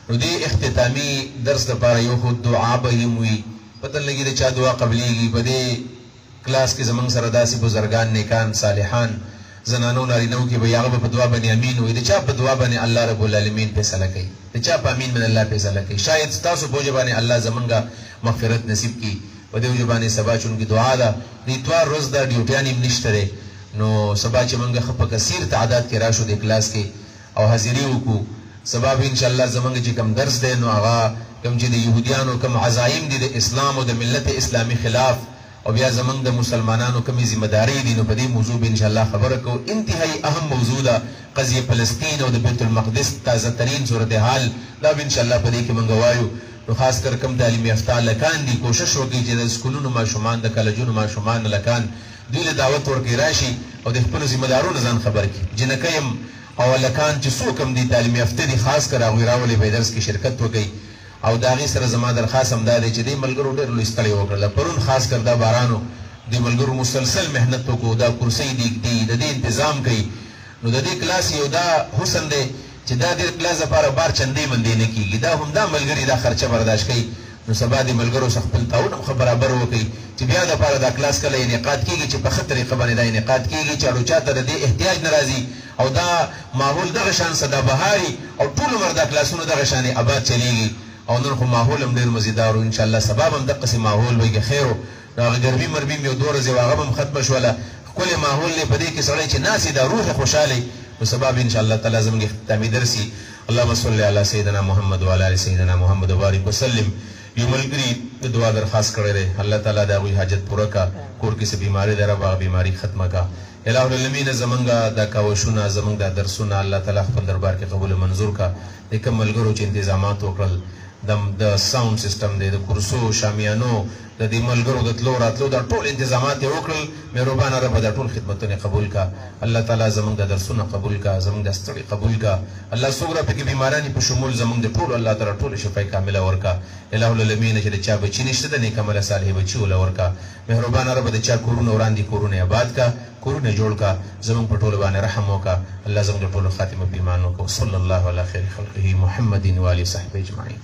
S1: نو دې اختتامی درس دپاره یو خو دعا به هم وي پته لګي د چا دعا قبلیږي په دې کلاس کې زمونږ سره داسې بزرګان نیکان صالحان زنانو نارینو کې به هغه به په دعا باندې امین وي د چا په دعا باندې الله رب العالمین فیصله کوي د چا په امین باندې الله فیصله کوي شاید ستاسو په وجه باندې الله زمونږ مغفرت نصیب کړي په دې وجه باندې سبا چونکې دعا ده د اتوار ورځ ده ډیوټیان هم نشته دی نو سبا چې موږ ښه په کثیر تعداد کې راشو د کلاس کې او حاضري وکړو سبا به انشاءالله زمونږ چې کوم درس دی نو هغه کوم چې د یهودیانو کوم عزایم دي د اسلام او د ملت اسلامي خلاف او بیا زمونږ د مسلمانانو کومې ذمہداري دي نو په دې موضوع به انشاءالله خبره کوو انتهایی اهم موضوع ده قضیه فلسطین او د بیت المقدس تازه ترین صورتحال دا به انشاءالله په دې کې موږ وایو نو خاص کر کم تعلیم یافته لکان دي کوشش وکړي چې د سکولونو ماشومان د کالجونو ماشومان لکان دوی له دعوت ورکړي راشي او د خپلو ذمہدارونو ځان خبر کړي جنکۍ هم او لکان چې څوک هم دي تعلیم یافته دي خاص کر هغوی راولي به درس کې شرکت وکړي او د هغې سره زما درخواست همدا دی چې دې ملګرو ډېر لوی ستړی وکړله پرون خاص کر دا بارانو دې ملګرو مسلسل محنت وکړو دا کرسۍ دیږدي د دې انتظام کوي نو د دې کلاس یو دا حسن دی چې دا د کلاس لپاره بار چندې مندې نه کېږي دا همدا ملګري دا خرچه برداشت کوي نو سبا دې ملګرو څخه خپل تعاون هم برابر وکړي چې بیا دپاره دا کلاس کله انعقاد کېږي چې په ښه طریقه باندې دا انعقاد کېږي چې اړو چاته د دې احتیاج نه راځي او دا ماحول دغه شان سدابهاري او ټول عمر دا کلاسونه دغه شانې آباد چلیږي او نن خو ماحول هم ډېر مزیدار و انشاءالله سبا به هم دقسې ماحول وي که خیر و نو هغه ګرمي مرمي م یو 2 ورځې و هغه به هم ختمه شوله ښکلی ماحول دی په دې کې سړی چې ناست دا روح خوشحالی نو سبا به انشاءالله تعالی زموږ اختتامي درسي اللهم صل علی سیدنا محمد وعلى آل سیدنا محمد وبارک وسلم یو ملګري د دعا درخواست کړی دی الله تعالی د هغوی حاجت پوره کا کور کې څه بیماري دی رب هغه بیماري ختمه کا الہ العالمین زمونږ دا کاوشونه زمونږ دا درسونه الله تعالی خپل دربار کې قبول منظور کا د کوم ملګرو چې انتظامات وکړل د ساوند سیستم دی د کرسو شامیانو د دې ملګرو د تلو راتلو دا ټول انتظامات یې وکړل مهربانه رب دا ټول خدمتونه قبول کا الله تعالی زمونږ د درسونه قبول کا زمونږ د ستړي قبول کا الله څومره پکې بیمارانی په شمول زمونږ د ټولو الله تعالی ټول شفای کامله ورکا الہ العالمین چې د چا بچی نشته د نیک عمله صالح بچي ولا ورکا مهربانه رب د چا کورونه وړاندې کورونه آباد کا کورونه جوړ کا زمونږ په ټولو باندې رحم وکا الله زمونږ د ټولو خاتمه په ایمان وکړو صلی الله علی خیر خلقه محمد و آله وصحبه اجمعین